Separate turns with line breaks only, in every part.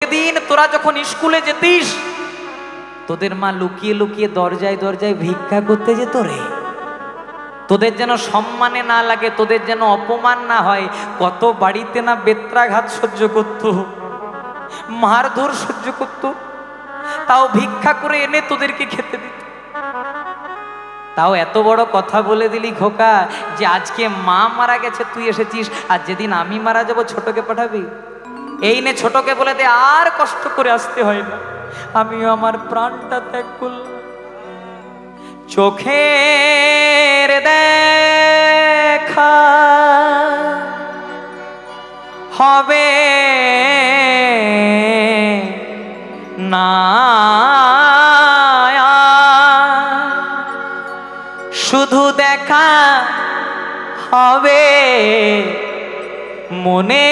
প্রতিদিন তোরা যখন স্কুলে যেতিস তোদের মা লুকিয়ে লুকিয়ে দরজায় দরজায় ভিক্ষা করতে যেত রে। তোদের যেন সম্মানে না লাগে, তোদের যেন অপমান না হয়। কত বাড়িতে না বেত্রাঘাত সহ্য করত, মারধর সহ্য করত, তাও ভিক্ষা করে এনে তোদেরকে খেতে দিত। তাও এত বড় কথা বলে দিলি খোকা যে আজকে মা মারা গেছে তুই এসেছিস, আর যেদিন আমি মারা যাব ছোটকে পাঠাবি। এই নে ছোটকে বলে দে আর কষ্ট করে আসতে হয় না, আমিও আমার প্রাণটা ত্যাগ করলাম। চোখের দেখা হবে না, শুধু দেখা হবে মনে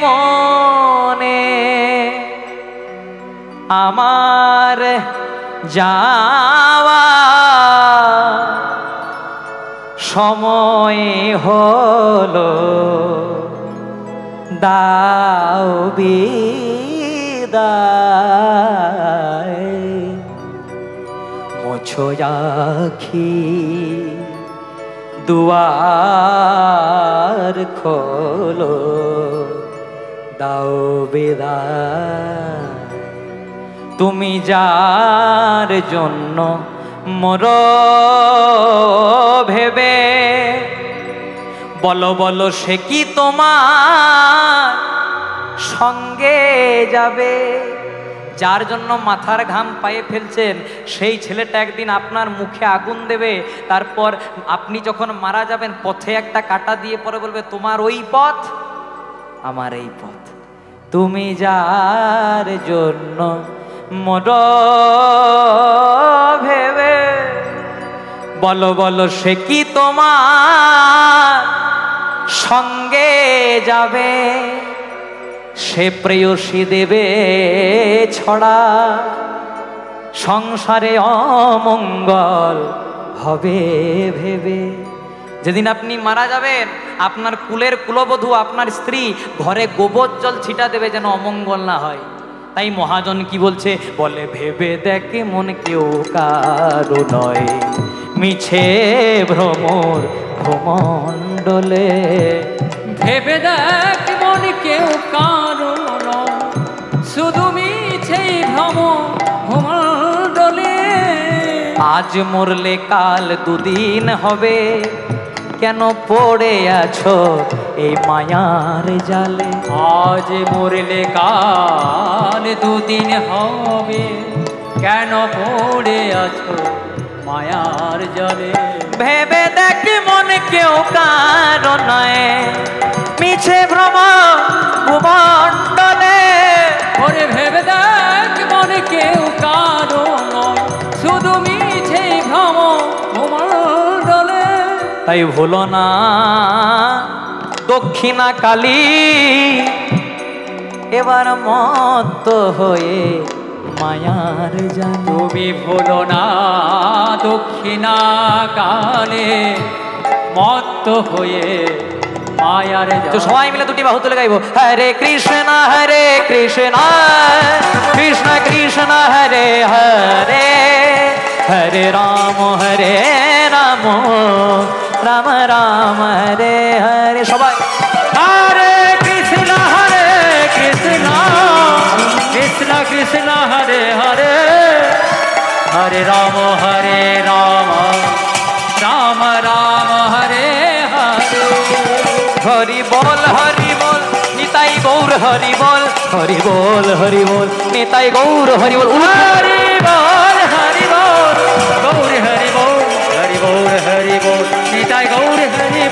মনে। আমার যাওয়া সময় হলো, দাও বিদায়। মোছো আখি দুয়ার খোলো, দাও বিদায়। তুমি যার জন্য মরো ভেবে, বলো বলো সে কি তোমার সঙ্গে যাবে? যার জন্য মাথার ঘাম পায়ে ফেলছেন সেই ছেলেটা একদিন আপনার মুখে আগুন দেবে, তারপর আপনি যখন মারা যাবেন পথে একটা কাঁটা দিয়ে পরে বলবে তোমার ওই পথ আমার এই পথ। তুমি যার জন্য মরো ভেবে, বলো বলো সে কি তোমার সঙ্গে যাবে? সে প্রেয়সী দেবে ছড়া, সংসারে অমঙ্গল হবে ভেবে। যেদিন আপনি মারা যাবেন আপনার কুলের কুলবধূ আপনার স্ত্রী ঘরে গোবর জল ছিটা দেবে যেন অমঙ্গল না হয়। তাই মহাজন কি বলছে, বলে ভেবে দেখে মন কেউ কারো নয়, মিছে ভ্রমর ভ্রমণ্ডলে।
ভেবে দেখ মন কেউ কারো নয়, শুধু মিছে ভ্রম ভ্রমণ্ডলে।
আজ মরলে কাল দুদিন হবে, কেন পড়ে আছো এই মায়ার জালে?
আজ মরলে কাল দুদিন হবে, কেন পড়ে আছো মায়ার জালে?
ভেবে দেখ মন কেউ কারো নয়, মিছে ভ্রম ভূমণ্ডলে।
ওরে ভেবে দেখ মন কেউ কারো নয়, শুধু মিছে ভ্রম ভূমণ্ডলে।
তাই ভুলো না দক্ষিণা কালী, এবার মত্ত হয়ে মায়ার জালে।
তুমি ভুলো না দক্ষিণা কালে মত্ত হয়ে মায়ার জালে।
তো সবাই মিলে দুটি বাহু তুলে গাইবো, হরে কৃষ্ণ কৃষ্ণ কৃষ্ণ হরে হরে, হরে রাম রাম রাম হরে হরে। সবাই
হরে কৃষ্ণ কৃষ্ণ কৃষ্ণ হরে হরে, হরে রাম রাম রাম হরে হরে।
হরি বল নিতাই গৌর হরি বল, হরি বল নিতাই গৌর হরি বল।
হরি বল গৌর হরি বল, হরি বল নিতাই গৌর হরি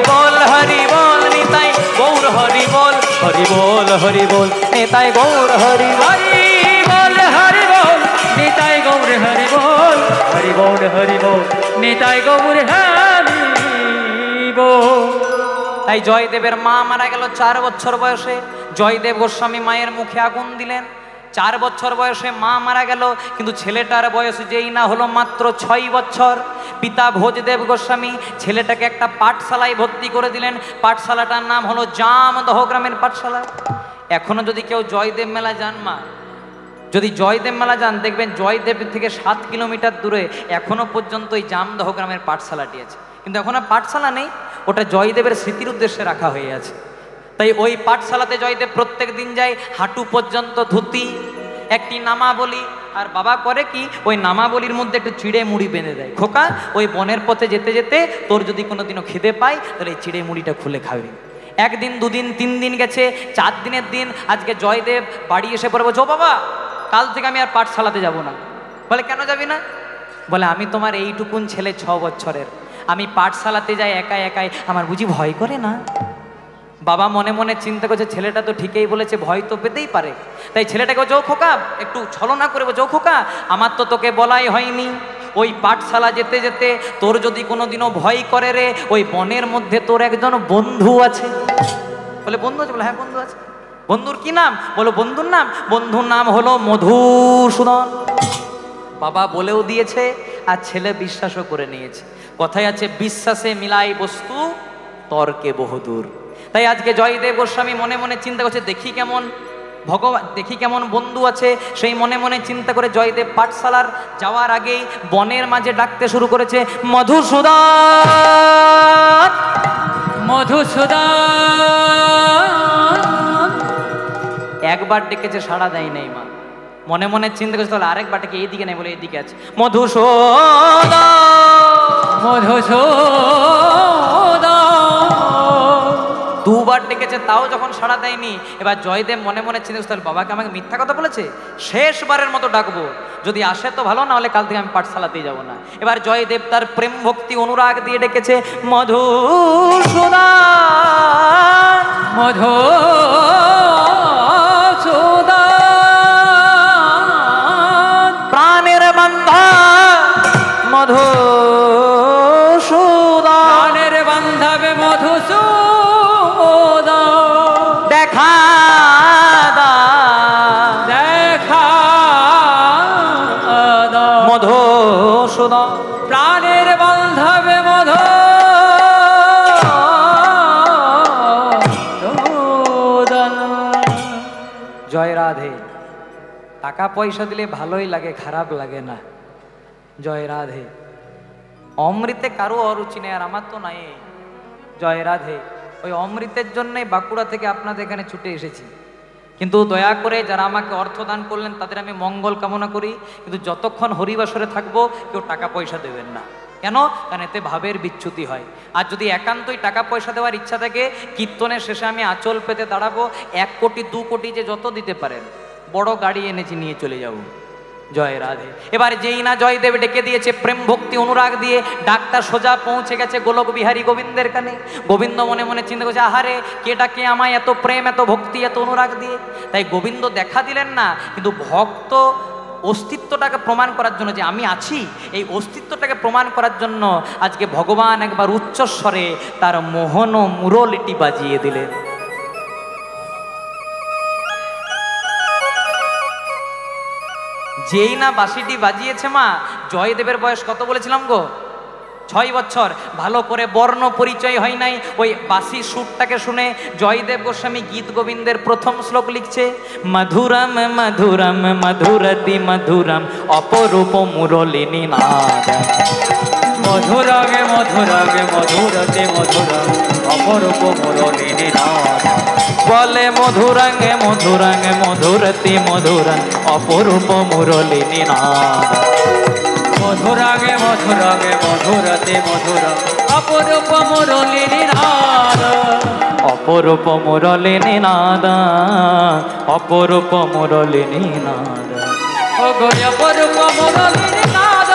বল।
হরি বল নিতাই গৌর হরি বল, হরি বল নিতাই গৌর হরি বল।
হরি বল নিতাই গৌর হরি বল, হরি বল নিতাই গৌর হরি বল।
তাই জয়দেবের মা মারা গেল 4 বছর বয়সে। জয়দেব গোস্বামী মায়ের মুখে আগুন দিলেন। 4 বছর বয়সে মা মারা গেল, কিন্তু ছেলেটার বয়স যেই না হলো মাত্র 6 বছর। পিতা ভোজদেব গোস্বামী ছেলেটাকে একটা পাঠশালায় ভর্তি করে দিলেন। পাঠশালাটার নাম হলো জামদহ গ্রামের পাঠশালা। এখনো যদি কেউ জয়দেব মেলা যান মা, যদি জয়দেব মেলা যান দেখবেন জয়দেব থেকে 7 কিলোমিটার দূরে এখনো পর্যন্ত এই জামদহ গ্রামের পাঠশালাটি আছে, কিন্তু এখন আর পাঠশালা নেই, ওটা জয়দেবের স্মৃতির উদ্দেশ্যে রাখা হয়ে আছে। তাই ওই পাঠশালাতে জয়দেব প্রত্যেক দিন যায়, হাঁটু পর্যন্ত ধুতি, একটি নামাবলী, আর বাবা করে কি ওই নামাবলীর মধ্যে একটু চিড়ে মুড়ি বেঁধে দেয়, খোকা ওই বনের পথে যেতে যেতে তোর যদি কোনোদিনও খিদে পায় তাহলে এই চিড়ে মুড়িটা খুলে খাবে। একদিন, দুদিন, 3 দিন গেছে, 4 দিনের দিন আজকে জয়দেব বাড়ি এসে পড়ে বলছে, ও বাবা কাল থেকে আমি আর পাঠশালাতে যাব না। বলে কেন যাবি না? বলে আমি তোমার এইটুকুন ছেলে 6 বছরের, আমি পাঠশালাতে যাই একাই একাই, আমার বুঝি ভয় করে না? বাবা মনে মনে চিন্তা করছে ছেলেটা তো ঠিকই বলেছে, ভয় তো পেতেই পারে। তাই ছেলেটাকে বলছে, ও খোকা, একটু ছলনা করে বলছে, ও খোকা আমার তো তোকে বলাই হয়নি, ওই পাঠশালা যেতে যেতে তোর যদি কোনোদিনও ভয় করে রে, ওই বনের মধ্যে তোর একজন বন্ধু আছে। বলে বন্ধু আছে? বলে হ্যাঁ বন্ধু আছে। বন্ধুর কি নাম? বলো বন্ধুর নাম হলো মধুসূদন। বাবা বলেও দিয়েছে আর ছেলে বিশ্বাসও করে নিয়েছে। কথায় আছে বিশ্বাসে মিলাই বস্তু, তর্কে বহুদূর। তাই আজকে জয়দেব গোস্বামী মনে মনে চিন্তা করছে, দেখি কেমন বন্ধু আছে, সেই মনে মনে চিন্তা করে জয়দেব পাঠশালার যাওয়ার আগেই বনের মাঝে ডাকতে শুরু করেছে, মধুসূদন,
মধুসূদন।
একবার ডেকেছে, সাড়া দেয় নাই মা। মনে মনে চিন্তা করছে তাহলে আরেকবার ডেকে, এইদিকে নেই, বলে এইদিকে আছে, মধুসূদন,
মধুসূদন।
2 বার ডেকেছে, তাও যখন সাড়া দেয়নি, এবার জয়দেব মনে মনে চিন্তা করছে তাহলে বাবাকে আমাকে মিথ্যা কথা বলেছে, শেষবারের মতো ডাকবো, যদি আসে তো ভালো, না হলে কাল থেকে আমি পাঠশালাতেই যাব না। এবার জয়দেব তার প্রেম ভক্তি অনুরাগ দিয়ে ডেকেছে, মধুসূদন,
মধুসূদন।
প্রাণের বান্ধা মধুসূদন,
প্রাণের বান্ধবে মধুসূদন।
দেখা
দেখা দাও
মধুসূদন,
প্রাণের বান্ধবে মধুসূদন।
জয় রাধে। টাকা পয়সা দিলে ভালোই লাগে, খারাপ লাগে না। জয় রাধে। অমৃতে কারো অরুচি নেই, আর আমার তো নাই। জয় রাধে। ওই অমৃতের জন্যই বাঁকুড়া থেকে আপনাদের এখানে ছুটে এসেছি। কিন্তু দয়া করে যারা আমাকে অর্থ দান করলেন তাদের আমি মঙ্গল কামনা করি, কিন্তু যতক্ষণ হরিবাসরে থাকবো কেউ টাকা পয়সা দেবেন না। কেন? কারণ এতে ভাবের বিচ্যুতি হয়। আর যদি একান্তই টাকা পয়সা দেওয়ার ইচ্ছা থাকে, কীর্তনের শেষে আমি আঁচল পেতে দাঁড়াবো, 1 কোটি 2 কোটি যে যত দিতে পারেন, বড় গাড়ি এনেছি নিয়ে চলে যাব। জয় রাধে। এবার যেই না জয়দেব ডেকে দিয়েছে প্রেম ভক্তি অনুরাগ দিয়ে, ডাকটা সোজা পৌঁছে গেছে গোলক বিহারী গোবিন্দের কানে। গোবিন্দ মনে মনে চিন্তা করছে, আহারে কে ডাকে আমায় এত প্রেম, এত ভক্তি, এত অনুরাগ দিয়ে। তাই গোবিন্দ দেখা দিলেন না, কিন্তু ভক্ত অস্তিত্বটাকে প্রমাণ করার জন্য, যে আমি আছি, এই অস্তিত্বটাকে প্রমাণ করার জন্য আজকে ভগবান একবার উচ্চস্বরে তার মোহন মুরলিটি বাজিয়ে দিলেন। যেই না বাঁশিটি বাজিয়েছে মা, জয়দেবের বয়স কত বলেছিলাম গো? 6 বছর। ভালো করে বর্ণ পরিচয় হয় নাই। ওই বাঁশি সুরটাকে শুনে জয়দেব গোস্বামী গীত গোবিন্দের প্রথম শ্লোক লিখছে, মধুরম মধুরম মধুরতি মধুরম অপরূপ মুরলিনী নাদ।
মধুরাগে মধুরাগে মধুরতে মধুরম অপরূপ মুরলিনী নাদ।
বলে মধুরঙ্গে মধুরঙ্গে মধুরতি মধুরম অপরূপ মুরলিনী নাদ।
মধুরাগে মধুরাগে মধুরতে মধুরম অপরূপ মুরলিনী নাদ।
অপরূপ মুরলিনী নাদ, অপরূপ মুরলিনী নাদ।
ও গো অপরূপ মুরলিনী নাদ,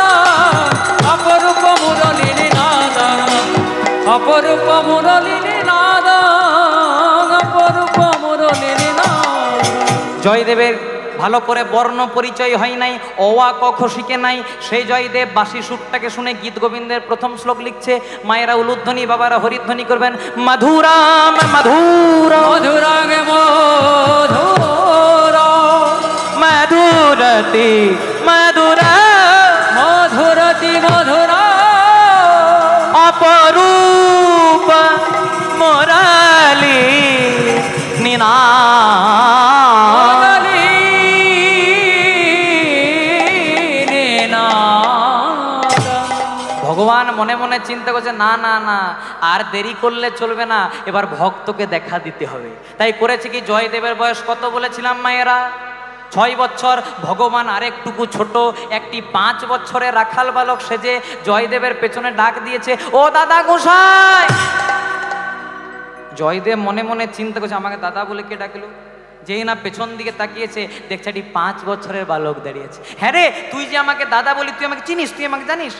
অপরূপ মুরলিনী নাদ, অপরূপ মুরলিনী নাদ, অপরূপ মুরলিনী নাদ।
জয়দেবের ভালো করে বর্ণ পরিচয় হয় নাই, অওয়া কখ শিখে নাই। সেই জয়দেব বাঁশি সুরটাকে শুনে গীত গোবিন্দের প্রথম শ্লোক লিখছে। মায়েরা উলুধ্বনি, বাবারা হরিধ্বনি করবেন, মধুরাম মধুর
মধুরাগে মধুর
মধুরতি মধুরা
মধুরতি মধুর
অপরূপ মুরলি নিনাদ। মনে মনে চিন্তা করছে, না না না, আর দেরি করলে চলবে না, এবার ভক্তকে দেখা দিতে হবে। তাই করেছে কি, জয়দেবের বয়স কত বলেছিলাম মায়েরা? 6 বছর। ভগবান আরেকটুকু ছোট একটি 5 বছরের রাখাল বালক সেজে জয়দেবের পেছনে ডাক দিয়েছে, ও দাদা গোসাই। জয়দেব মনে মনে চিন্তা করছে, আমাকে দাদা বলে কে ডাকলো? যেই না পেছন দিকে তাকিয়েছে, দেখছে একটি 5 বছরের বালক দাঁড়িয়েছে। হ্যাঁ রে, তুই যে আমাকে দাদা বলি, তুই আমাকে চিনিস, তুই আমাকে জানিস?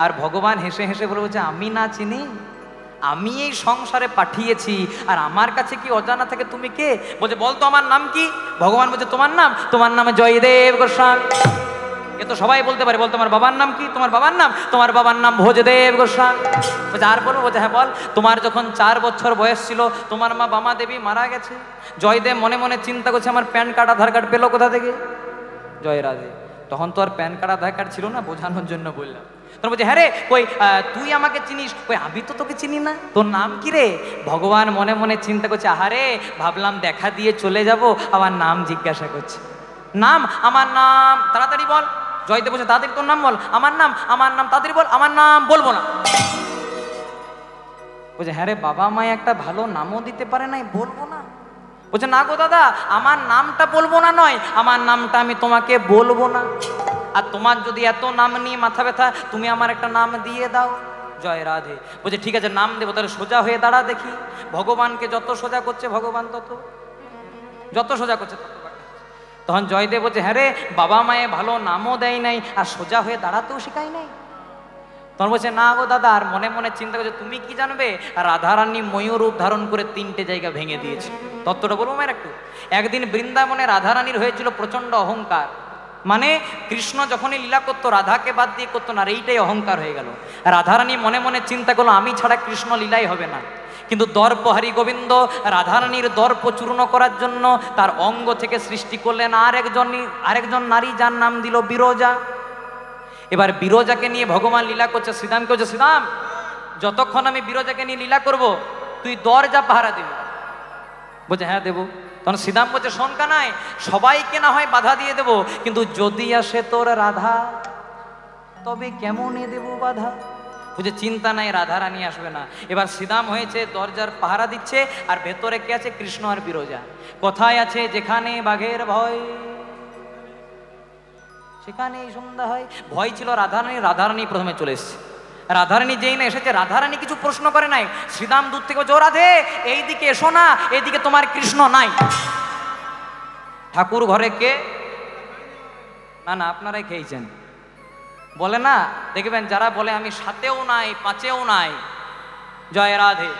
আর ভগবান হেসে হেসে বলে বলছে, আমি না চিনি? আমি এই সংসারে পাঠিয়েছি, আর আমার কাছে কি অজানা থাকে তুমি কে? বলছে, বলতো আমার নাম কি? ভগবান বলছে, তোমার নাম? তোমার নাম জয়দেব গোস্বামী। এ তো সবাই বলতে পারে, বল তোমার বাবার নাম কি? তোমার বাবার নাম? তোমার বাবার নাম ভোজদেব গোস্বামী। বলছে, আর বলবো? বলছে, হ্যাঁ বল। তোমার যখন 4 বছর বয়স ছিল, তোমার মা বামা দেবী মারা গেছে। জয়দেব মনে মনে চিন্তা করছে, আমার প্যান কার্ড আধার কার্ড পেলো কোথা থেকে? জয় রাধে। তখন তো আর প্যান কার্ড আধার কার্ড ছিল না, বোঝানোর জন্য বললাম। তখন বলছে, হ্যাঁ রে, কই তুই আমাকে চিনিস? কই আমি তো তোকে চিনি না, তোর নাম কি রে? ভগবান মনে মনে চিন্তা করছে, আহারে, ভাবলাম দেখা দিয়ে চলে যাব, আমার নাম জিজ্ঞাসা করছে। নাম? আমার নাম। তাড়াতাড়ি বল। জয়দেব বলছে, তাড়াতাড়ি তোর নাম বল। আমার নাম? আমার নাম তাড়াতাড়ি বল। আমার নাম বলবো না। বলছে, হ্যাঁ রে, বাবা মায়ে একটা ভালো নামও দিতে পারে নাই, বলবো না? বলছে, না গো দাদা, আমার নামটা বলবো না নয়, আমার নামটা আমি তোমাকে বলবো না। আর তোমার যদি এত নাম নিয়ে মাথা ব্যথা, তুমি আমার একটা নাম দিয়ে দাও। জয় রাধে। বলছে, ঠিক আছে, নাম দেবো, তাহলে সোজা হয়ে দাঁড়া দেখি। ভগবানকে যত সোজা করছে ভগবান যত সোজা করছে তত বাঁকা। তখন জয়দেব বলছে, হ্যাঁ রে, বাবা মায়ে ভালো নামও দেয় নাই, আর সোজা হয়ে দাঁড়াতেও শেখাই নাই। তখন বলছে, না গো দাদা। আর মনে মনে চিন্তা করছে, তুমি কি জানবে, রাধারানী ময়ূর রূপ ধারণ করে 3টে জায়গা ভেঙে দিয়েছে। তত্ত্বটা বলবো মায়ের একটু। একদিন বৃন্দাবনে রাধারানীর হয়েছিল প্রচন্ড অহংকার। মানে কৃষ্ণ যখনই লীলা করতো, রাধাকে বাদ দিয়ে করতো না, আর এইটাই অহংকার হয়ে গেল। রাধারানী মনে মনে চিন্তা করলো, আমি ছাড়া কৃষ্ণ লীলাই হবে না। কিন্তু দর্পহারী গোবিন্দ রাধারানীর দর্প চূর্ণ করার জন্য তার অঙ্গ থেকে সৃষ্টি করলেন আরেকজন নারী, যার নাম দিল বিরজা। এবার বিরজাকে নিয়ে ভগবান লীলা করছে। শ্রীরামকে বলছে, শ্রীরাম, যতক্ষণ আমি বিরজাকে নিয়ে লীলা করব, তুই দরজা পাহারা দিবি। বলছে, হ্যাঁ দেবো। তখন শ্রীরাম বলছে, শোন কানাই, সবাইকে না হয় বাধা দিয়ে দেবো, কিন্তু যদি আসে তোর রাধা, তবে কেমনে দেব বাধা? বুঝে, চিন্তা নাই, রাধারানী আসবে না। এবার শ্রীরাম হয়েছে দরজার পাহারা দিচ্ছে, আর ভেতরে কে আছে? কৃষ্ণ আর বিরজা। কোথায় আছে? যেখানে বাঘের ভয়, সেখানে এই সন্ধ্যা হয়। ভয় ছিল রাধারানী। রাধারানী প্রথমে চলে এসছে। রাধারানী যেই না এসেছে, রাধারানী কিছু প্রশ্ন করে নাই। শ্রীরাম দূর থেকে বলছে, ও রাধে, এইদিকে এসো না, এইদিকে তোমার কৃষ্ণ নাই। ঠাকুর ঘরে কে? না না, আপনারাই খেয়েছেন। বলে না, দেখবেন যারা বলে আমি 7এও নাই, 5এও নাই, জয় রাধে।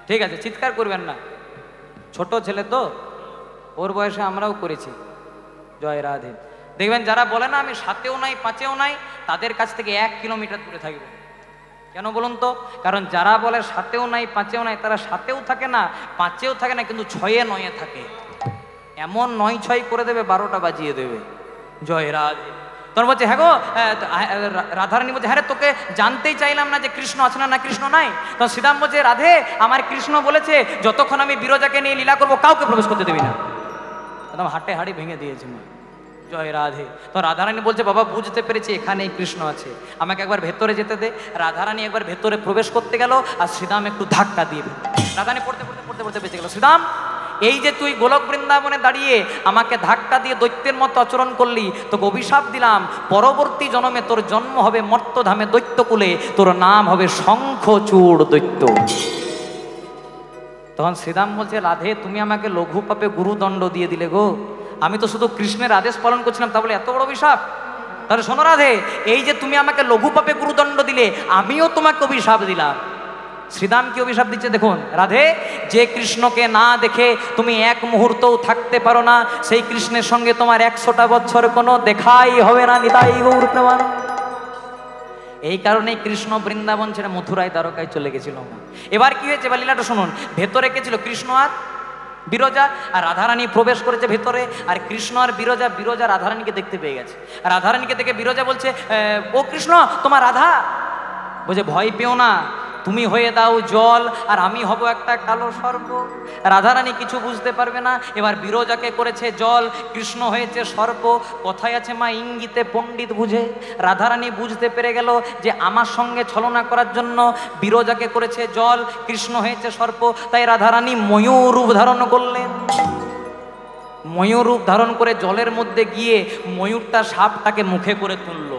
ঠিক আছে, চিৎকার করবেন না, ছোট ছেলে তো, ওর বয়সে আমরাও করেছি। জয় রাধে। দেখবেন যারা বলে না আমি 7এও নাই, 5এও নাই, তাদের কাছ থেকে 1 কিলোমিটার দূরে থাকবে। কেন বলুন তো? কারণ যারা বলে 7এও নাই, 5এও নাই, তারা 7এও থাকে না, 5এও থাকে না, কিন্তু 6এ 9এ থাকে। এমন 9-6 করে দেবে, 12টা বাজিয়ে দেবে। জয় রাধে। তখন বলছে, হ্যাঁ গো, রাধারানী বলছে, হ্যাঁ রে, তোকে জানতেই চাইলাম না যে কৃষ্ণ আছে না কৃষ্ণ নাই। তখন শ্রীরাম বলছে, রাধে, আমার কৃষ্ণ বলেছে যতক্ষণ আমি বিরজাকে নিয়ে লীলা করবো, কাউকে প্রবেশ করতে দেবি না। একদম হাটে হাড়ি ভেঙে দিয়েছে মা। জয় রাধে। তো রাধারানী বলছে, বাবা বুঝতে পেরেছি এখানেই কৃষ্ণ আছে, আমাকে একবার ভেতরে যেতে দে। রাধারানী একবার ভেতরে প্রবেশ করতে গেল, আর শ্রীরাম একটু ধাক্কা দিয়ে রাধারানী পড়তে পড়তে পড়তে পড়তে বেঁচে গেল। শ্রীরাম, এই যে তুই গোলক বৃন্দাবনে দাঁড়িয়ে আমাকে ধাক্কা দিয়ে দৈত্যের মতো আচরণ করলি, তোকে অভিশাপ দিলাম, পরবর্তী জন্মে তোর জন্ম হবে মর্তধামে দৈত্যকুলে, তোর নাম হবে শঙ্খচূড় দৈত্য। তখন শ্রীরাম বলছে, রাধে, তুমি আমাকে লঘু পাপে গুরুদণ্ড দিয়ে দিলে গো, আমি তো শুধু কৃষ্ণের আদেশ পালন করছিলাম, তা বলে এত বড় অভিশাপ? তাহলে শোনো রাধে, এই যে তুমি আমাকে লঘু পাপে গুরুদণ্ড দিলে, আমিও তোমাকে অভিশাপ দিলাম। শ্রীরাম কি অভিশাপ দিচ্ছে দেখুন, রাধে, যে কৃষ্ণকে না দেখে তুমি 1 মুহূর্তও থাকতে পারো না, সেই কৃষ্ণের সঙ্গে তোমার 100টা বছর কোনো দেখাই হবে না। নিতাই গৌর প্রেমানন্দ। এই কারণেই কৃষ্ণ বৃন্দাবন ছেড়ে মথুরায় দ্বারকায় চলে গেছিল। এবার কি হয়েছে বা লীলাটা শুনুন। ভেতরে কে ছিল? কৃষ্ণ আর বিরজা। আর রাধারানী প্রবেশ করেছে ভেতরে, আর কৃষ্ণ আর বিরজা রাধারানীকে দেখতে পেয়ে গেছে। রাধারানীকে দেখে বিরজা বলছে, ও কৃষ্ণ, তোমার রাধা। বলছে, ভয় পেও না, তুমি হয়ে দাও জল আর আমি হব একটা কালো সর্প। রাধারানী কিছু বুঝতে পারবে না। এবার বিরজাকে করেছে জল, কৃষ্ণ হয়েছে সর্প। কথায় আছে মা ইঙ্গিতে পণ্ডিত বুঝে। রাধারানী বুঝতে পেরে গেল যে আমার সঙ্গে ছলনা করার জন্য বিরজাকে করেছে জল, কৃষ্ণ হয়েছে সর্প। তাই রাধারানী ময়ূর রূপ ধারণ করলেন। ময়ূর রূপ ধারণ করে জলের মধ্যে গিয়ে ময়ূরটা সাপটাকে মুখে করে তুলল।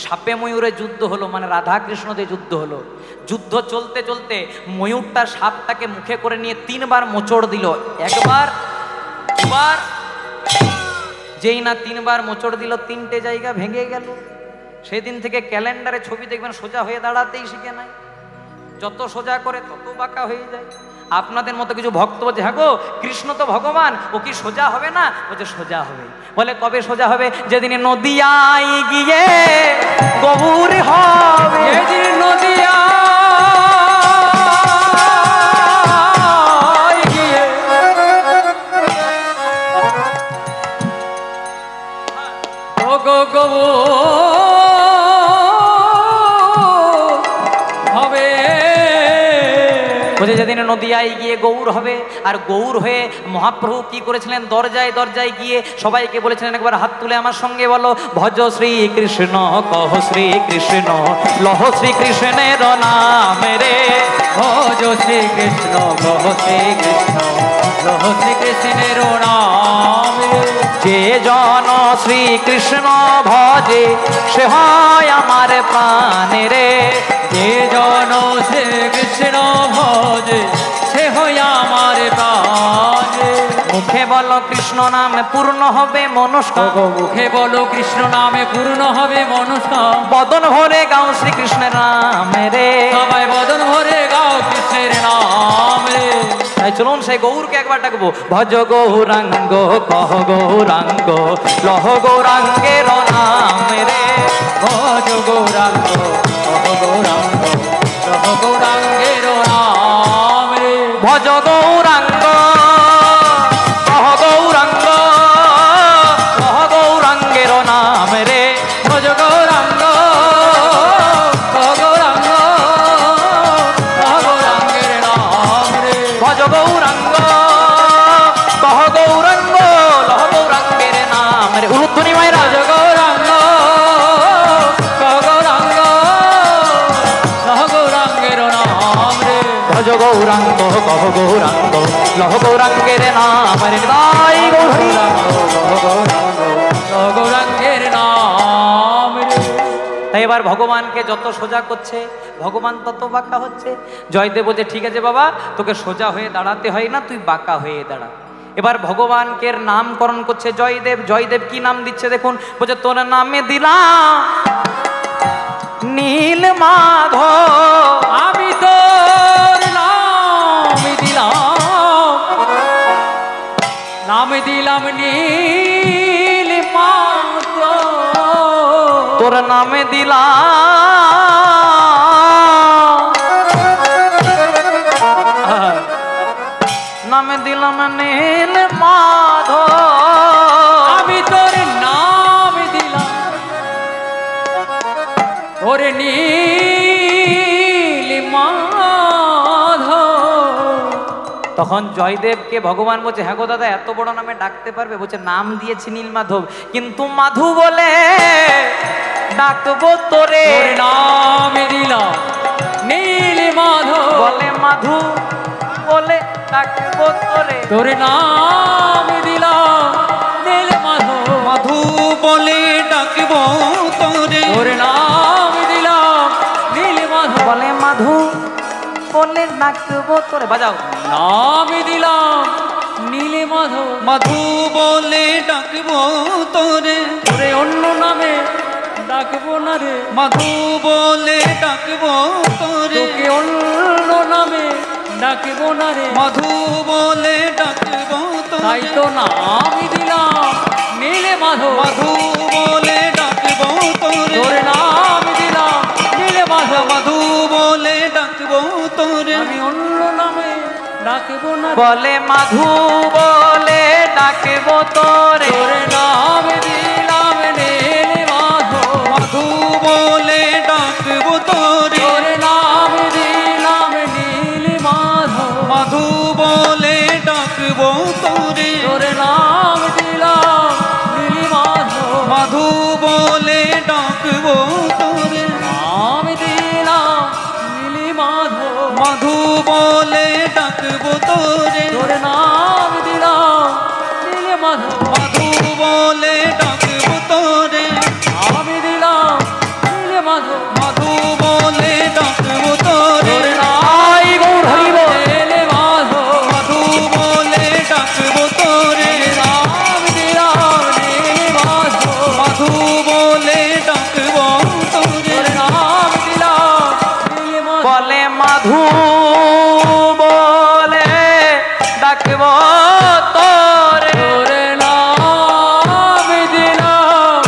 সাপে ময়ূরে যুদ্ধ হলো, মানে রাধা কৃষ্ণদের যুদ্ধ হলো। যুদ্ধ চলতে চলতে ময়ূরটা সাপটাকে মুখে করে নিয়ে 3 বার মোচড় দিল। একবার, দুবার, যেই না 3 বার মোচড় দিল 3টে জায়গা ভেঙে গেল। সেদিন থেকে ক্যালেন্ডারে ছবি দেখবেন সোজা হয়ে দাঁড়াতেই শিখে নাই। যত সোজা করে তত বাঁকা হয়ে যায়। আপনাদের মতো কিছু ভক্ত বলছে হ্যাঁ গো কৃষ্ণ তো ভগবান, ও কি সোজা হবে না? বলছে সোজা হবে। বলে কবে সোজা হবে? যেদিন নদিয়ায় গিয়ে গৌর হবে।
যেদিন নদিয়ায় গিয়ে ও গো হবে।
বলছে যেদিন নদিয়ায় গিয়ে গৌর হবে। আর গৌর হয়ে মহাপ্রভু কি করেছিলেন? দরজায় দরজায় গিয়ে সবাইকে বলেছিলেন, একবার হাত তুলে আমার সঙ্গে বলো, ভজ শ্রীকৃষ্ণ কহ শ্রীকৃষ্ণ লহ শ্রীকৃষ্ণের নাম রে।
ভজ শ্রীকৃষ্ণ কহ শ্রীকৃষ্ণ লহ শ্রীকৃষ্ণের নাম।
যে জন শ্রীকৃষ্ণ ভজে সে হয় আমার প্রাণ রে।
যে জন শ্রীকৃষ্ণ ভজে সে হয় আমার প্রাণ।
মুখে বলো কৃষ্ণ নামে পূর্ণ হবে মনস্কাম।
মুখে বলো কৃষ্ণ নামে পূর্ণ হবে মনস্কাম।
বদন ভরে গাও শ্রীকৃষ্ণের নাম রে।
সবাই বদন ভরে গাও কৃষ্ণের নাম রে।
তাই চলুন সেই গৌরকে একবার ডাকবো। ভজ গৌরাঙ্গ কহ গৌরাঙ্গ লহ গৌরাঙ্গের নাম রে।
ভজ গৌরাঙ্গ কহ গৌরাঙ্গ লহ গৌরাঙ্গের নাম রে।
ভজ গৌরাঙ্গ কহ গৌরাঙ্গ লহ গৌরাঙ্গের নাম রে।
ভজ গৌরাঙ্গ কহ গৌরাঙ্গ লহ গৌরাঙ্গের নাম রে।
ভজ গৌরাঙ্গ কহ গৌরাঙ্গ লহ গৌরাঙ্গের নাম রে। উলুধ্বনি মায়েরা।
ভজ গৌরাঙ্গ কহ গৌরাঙ্গ লহ গৌরাঙ্গের নাম রে।
ভজ গৌরাঙ্গ কহ গৌরাঙ্গ লহ গৌরাঙ্গের নাম রে। তাই গৌরী
গৌরাঙ্গের নাম রে।
তাই এবার ভগবানকে যত সোজা করছে ভগবান তত বাঁকা হচ্ছে। জয়দেব বলছে ঠিক আছে বাবা, তোকে সোজা হয়ে দাঁড়াতে হয় না, তুই বাঁকা হয়ে দাঁড়া। এবার ভগবানকে নামকরণ করছে জয়দেব। জয়দেব কি নাম দিচ্ছে দেখুন। বলছে তোর নামে দিলাম নীল মাধব।
আমি তোর নাম দিলাম নীল মাধব।
তোর নামে দিলাম নামে দিলাম নীল মাধব।
আমি তোর নাম দিলাম ওরে নীল মাধব।
তখন জয়দেবকে ভগবান বলছে হ্যাঁ গো দাদা এত বড় নামে ডাকতে পারবে? বলছে নাম দিয়েছি নীল মাধব, কিন্তু মাধু বলে ডাকবো তোরে।
তোর নাম দিলাম নীল মাধব।
বলে মাধু বলে ডাকবো তোরে।
তোর নাম দিলাম নীল মাধব।
মাধু বলে ডাকবো তোরে।
তোর নাম দিলাম নীল মাধব।
বলে মাধু বলে ডাকবো তোরে। বাজাও।
নাম দিলাম নীল মাধব।
মাধু বলে ডাকবো তোরে।
তোরে অন্য নামে ডাকবো না রে।
মাধু বলে ডাকবো তোরে।
তোকে অন্য নামে ডাকবো না রে।
মাধু বলে ডাকবো তোরে।
তাই তো নাম দিলাম নীল মাধব।
মাধু বলে ডাকবো তোরে।
তোর নাম দিলাম নীল মাধব।
মাধু বলে ডাকবো তোরে।
আমি অন্য নামে ডাকবো না রে।
বলে মাধু বলে ডাকবো তোরে।
তোর নাম দিলাম নীল মাধব।
মাধু বলে ডাকবো তোরে।
তোর নাম দিলাম বলে ডাকবো তোরে,
তোর নাম দিলাম নীল মাধব।
মাধু বলে ডাকবো তোরে,
আমি দিলাম নীল মাধব।
মাধু বলে ডাকবো তোরে,
তোর নাই গৌর হরি বল নীল মাধব।
মাধু বলে ডাকবো তোরে,
নাম দিলাম নীল মাধব।
মাধু বলে ডাকবো তোরে,
তোর নাম দিলাম নীল মাধব। বলে মাধু বলে ডাকব তোরে, তোর নাম দিলাম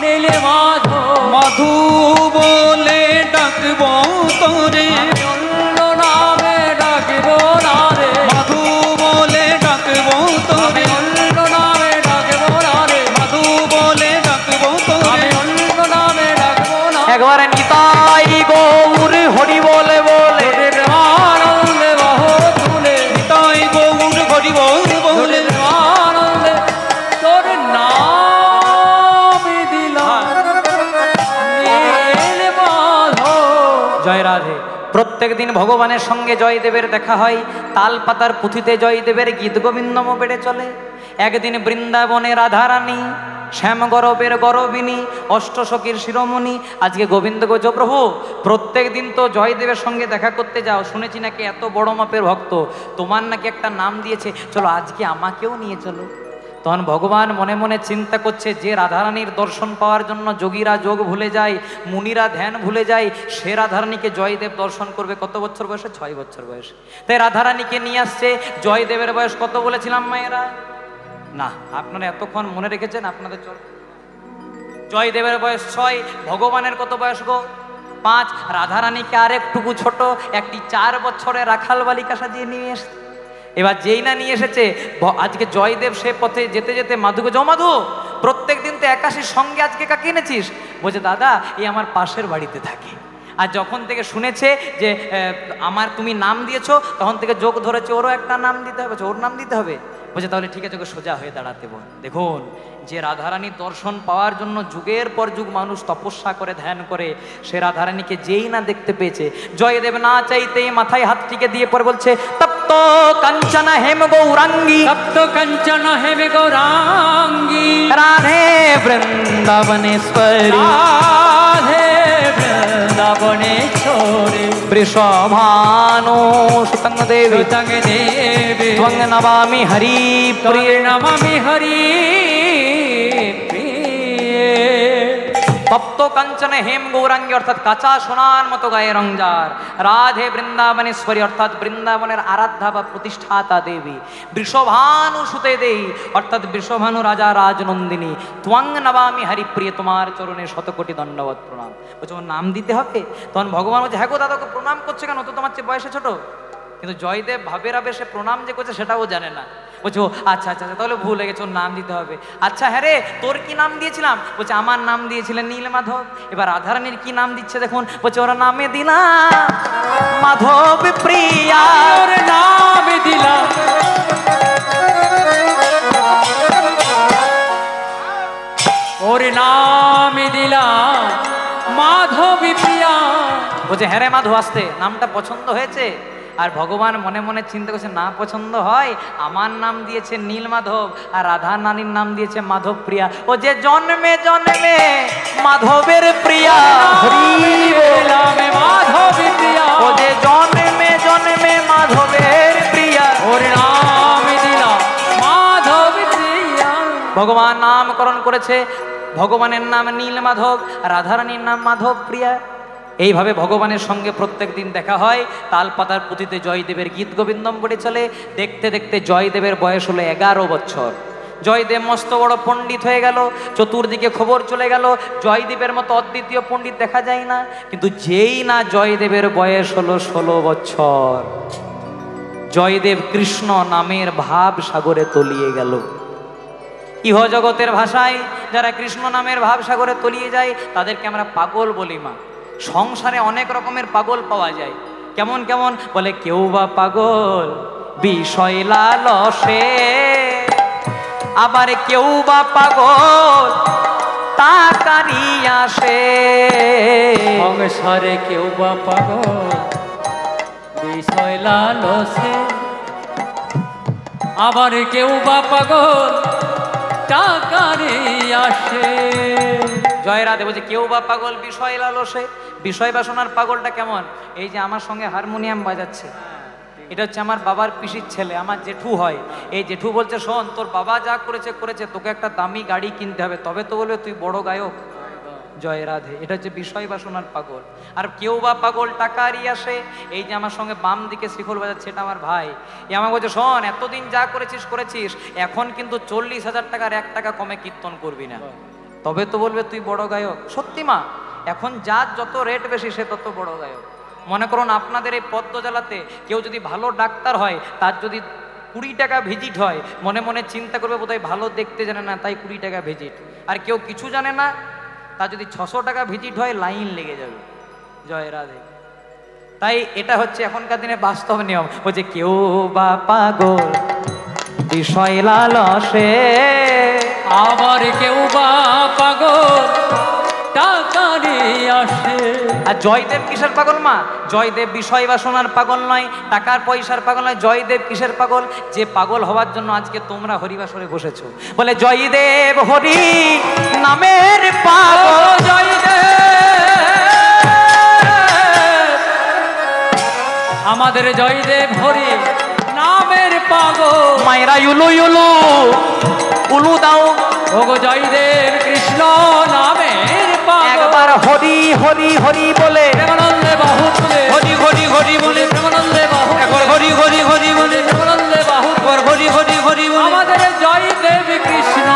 নীল মাধব।
মাধু বলে ডাকবো তোরে,
অন্য নামে ডাকব না রে,
মাধু বলে ডাকবো তোরে,
অন্য নামে ডাকব না রে,
মাধু বলে ডাকবো তোরে,
অন্য নামে ডাকব না। একবার নিতাই গৌর হরি বলে বলে আনন্দে বহ তুলে,
তাই গৌর হরি বল বলে,
আনন্দে তোর নাম দিলাম নীল মাধব। জয় রাধে। প্রত্যেক দিন ভগবানের সঙ্গে জয়দেবের দেখা হয়। তাল পাতার পুঁথিতে জয়দেবের গীত গোবিন্দম বেড়ে চলে। একদিন বৃন্দাবনে রাধারানী, শ্যাম গরবের গরবিনী, অষ্টসখীর শিরোমণি আজকে গোবিন্দ গোজ প্রভু প্রত্যেক দিন তো জয়দেবের সঙ্গে দেখা করতে যাও, শুনেছি নাকি এত বড় মাপের ভক্ত, তোমার নাকি একটা নাম দিয়েছে, চলো আজকে আমাকেও নিয়ে চলো। তখন ভগবান মনে মনে চিন্তা করছে, যে রাধারানীর দর্শন পাওয়ার জন্য যোগীরা যোগ ভুলে যায়, মুনিরা ধ্যান ভুলে যায়, সে রাধারানীকে জয়দেব দর্শন করবে কত বছর বয়সে? 6 বছর বয়সে। তাই রাধারানীকে নিয়ে আসছে। জয়দেবের বয়স কত বলেছিলাম মায়েরা? না, আপনারা এতক্ষণ মনে রেখেছেন আপনাদের চল। জয়দেবের বয়স 6, ভগবানের কত বয়স গো? 5। রাধারানীকে আরেকটুকু ছোট একটি 4 বছরের রাখাল বালিকা সাজিয়ে নিয়ে এসছে। এবার যেই না নিয়ে এসেছে, আজকে জয়দেব সে পথে যেতে যেতে মাধুকে, জো মাধু প্রত্যেক দিন তো একাশির সঙ্গে আজকে কাকে এনেছিস? বলছে দাদা এই আমার পাশের বাড়িতে থাকে। আর যখন থেকে শুনেছে যে আমার তুমি নাম দিয়েছো, তখন থেকে যোগ ধরেছে ওরও একটা নাম দিতে হবে, ওর নাম দিতে হবে। বলছে তাহলে ঠিক আছে, ওকে সোজা হয়ে দাঁড়াতে বল। দেখুন, যে রাধারানীর দর্শন পাওয়ার জন্য যুগের পর যুগ মানুষ তপস্যা করে ধ্যান করে, সে রাধারানীকে যেই না দেখতে পেয়েছে, জয়দেব না চাইতেই মাথায় হাতটিকে দিয়ে পরে বলছে, তপ্ত কাঞ্চন হেম গৌরাঙ্গী,
তপ্ত কাঞ্চন হেমে গৌরাঙ্গী,
রাধে বৃন্দাবনেশ্বরী,
রাধে বৃন্দাবনেশ্বরী,
বৃষভানো সুতং দেবী,
সুতং দেবী,
ত্বং নমামি হরি প্রিয়ে,
নমামি হরি
তপ্ত কাঞ্চন হেম গৌরাঙ্গী অর্থাৎ কাঁচা সোনার মতো গায়ে রংজার, রাধে বৃন্দাবনেশ্বরী অর্থাৎ বৃন্দাবনের আরাধ্যা বা প্রতিষ্ঠাতা দেবী, বৃষভানু সুতে দেই অর্থাৎ বৃষভানু রাজা রাজনন্দিনী, ত্বং নমামি হরিপ্রিয়, তোমার চরণে শতকোটি দণ্ডবত প্রণাম। বলছে ওর নাম দিতে হবে। তখন ভগবান বলছে, হ্যাঁ গো দাদাকে প্রণাম করছে কেন? তো তোমার চেয়ে বয়সে ছোট। কিন্তু জয়দেব ভাবের আবে সে প্রণাম যে করছে সেটাও জানে না। বলছো আচ্ছা আচ্ছা তাহলে ভুল হয়ে গেছে, ওর নাম দিতে হবে। আচ্ছা হ্যাঁ রে, তোর কি নাম দিয়েছিলাম? বলছে আমার নাম দিয়েছিলেন নীলমাধব। এবার রাধারানীর কি নাম দিচ্ছে দেখুন, বলছে ওরা নামে দিলাম মাধব প্রিয়া,
ওর নাম দিলাম, ওর নাম দিলাম মাধবী প্রিয়া।
বলছে হ্যাঁ রে মাধব, আসতে নামটা পছন্দ হয়েছে? আর ভগবান মনে মনে চিন্তা করছে, না পছন্দ হয়, আমার নাম দিয়েছে নীলমাধব আর রাধা নানীর নাম দিয়েছে মাধব প্রিয়া। ও যে জন্মে জন্মে মাধবের প্রিয়া,
মাধবী প্রিয়া,
ও যে জন্মে জন্মে মাধবের প্রিয়া,
ওর নাম দিলাম মাধবী প্রিয়া।
ভগবান নামকরণ করেছে, ভগবানের নাম নীলমাধব, রাধারানীর নাম মাধব প্রিয়া। এইভাবে ভগবানের সঙ্গে প্রত্যেক দিন দেখা হয়। তালপাতার পুঁথিতে জয়দেবের গীত গোবিন্দম পড়ে চলে। দেখতে দেখতে জয়দেবের বয়স হলো 11 বছর। জয়দেব মস্ত বড় পণ্ডিত হয়ে গেল, চতুর্দিকে খবর চলে গেল জয়দেবের মতো অদ্বিতীয় পণ্ডিত দেখা যায় না। কিন্তু যেই না জয়দেবের বয়স হলো 16 বছর, জয়দেব কৃষ্ণ নামের ভাব সাগরে তলিয়ে গেল। ইহ জগতের ভাষায় যারা কৃষ্ণ নামের ভাব সাগরে তলিয়ে যায় তাদেরকে আমরা পাগল বলি মা। সংসারে অনেক রকমের পাগল পাওয়া যায়, কেমন কেমন বলে, কেউ বা পাগল বিষয় লালসে, আবার কেউ বা পাগল তাকারি আসে,
সংসারে কেউ বা পাগল বিষয় লালসে, আবার কেউ বা পাগল টাকারে আসে।
জয় রাধে। বলছে কেউ বা পাগল বিষয় লালসে। বিষয় বাসনার পাগলটা কেমন? এই যে আমার সঙ্গে হারমোনিয়াম বাজাচ্ছে, এটা হচ্ছে আমার বাবার পিসির ছেলে, আমার জেঠু হয়। এই জেঠু বলছে শোন, তোর বাবা যা করেছে করেছে, তোকে একটা দামি গাড়ি কিনতে হবে, তবে তো বলবে তুই বড় গায়ক। জয় রাধে। এটা হচ্ছে বিষয় বাসনার পাগল। আর কেউ বা পাগল টাকারই আসে। এই যে আমার সঙ্গে বাম দিকে শিখর বাজাচ্ছে, এটা আমার ভাই। এ আমাকে বলছে শোন, এতদিন যা করেছিস করেছিস, এখন কিন্তু 40,000 টাকার 1 টাকা কমে কীর্তন করবি না, তবে তো বলবে তুই বড় গায়ক। সত্যি মা, এখন যার যত রেট বেশি সে তত বড় গায়ক। মনে করুন আপনাদের এই পদ্মজালাতে কেউ যদি ভালো ডাক্তার হয়, তার যদি 20 টাকা ভিজিট হয়, মনে মনে চিন্তা করবে বোধহয় ভালো দেখতে জানে না, তাই 20 টাকা ভিজিট। আর কেউ কিছু জানে না, তার যদি 600 টাকা ভিজিট হয়, লাইন লেগে যাবে। জয় রাধে। তাই এটা হচ্ছে এখনকার দিনে বাস্তব নিয়ম। বলছে কেউ বা পাগল বিষয় লালসে,
আবার কেউ বা পাগল টাকারে আসে।
আর জয়দেব কিসের পাগল মা? জয়দেব বিষয় বাসনার পাগল নয়, টাকার পয়সার পাগল নয়। জয়দেব কিসের পাগল? যে পাগল হওয়ার জন্য আজকে তোমরা হরিবাসরে বসেছো। বলে জয়দেব হরি নামের পাগল।
আমাদের জয়দেব হরি নামের পাগল।
মায়েরা ইউলু ইউলু উলু দাও।
ওগো জয়দেব কৃষ্ণ নামের পাগল।
একবার হরি হরি হরি বলে,
প্রেমানন্দে বাহু তুলে,
হরি হরি হরি বলে,
প্রেমানন্দে বাহু,
একবার হরি হরি হরি বলে,
প্রেমানন্দে বাহু,
একবার হরি হরি হরি বলে।
আমাদের জয়দেব কৃষ্ণ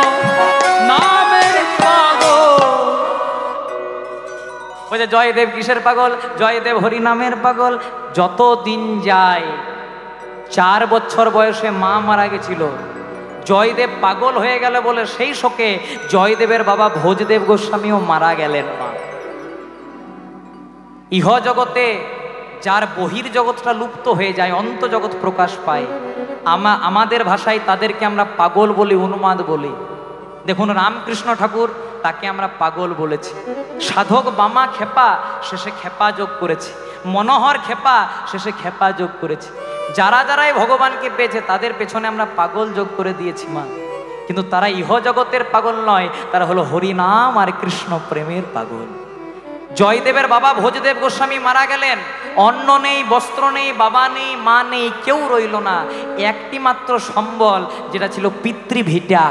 নামের পাগল।
বলছে জয়দেব কিসের পাগল? জয়দেব হরি নামের পাগল। যত দিন যায়, 4 বছর বয়সে মা মারা গেছিল, জয়দেব পাগল হয়ে গেল বলে সেই শোকে জয়দেবের বাবা ভোজদেব গোস্বামীও মারা গেলেন। মা ইহ জগতে যার বহির জগৎটা লুপ্ত হয়ে যায়, অন্ত জগৎ প্রকাশ পায়, আমাদের ভাষায় তাদেরকে আমরা পাগল বলি, উন্মাদ বলি। দেখুন রামকৃষ্ণ ঠাকুর, তাকে আমরা পাগল বলেছি। সাধক বামা খেপা, শেষে খেপা যোগ করেছি। মনোহর খেপা, শেষে খেপা যোগ করেছি। যারা যারাই ভগবানকে পেয়েছে তাদের পেছনে আমরা পাগল যোগ করে দিয়েছি মা। কিন্তু তারা ইহ জগতের পাগল নয়, তারা হলো হরিনাম আর কৃষ্ণ প্রেমের পাগল। জয়দেবের বাবা ভোজদেব গোস্বামী মারা গেলেন, অন্ন নেই, বস্ত্র নেই, বাবা নেই, মা নেই, কেউ রইল না। একটি মাত্র সম্বল, যেটা ছিল পিতৃভিটা।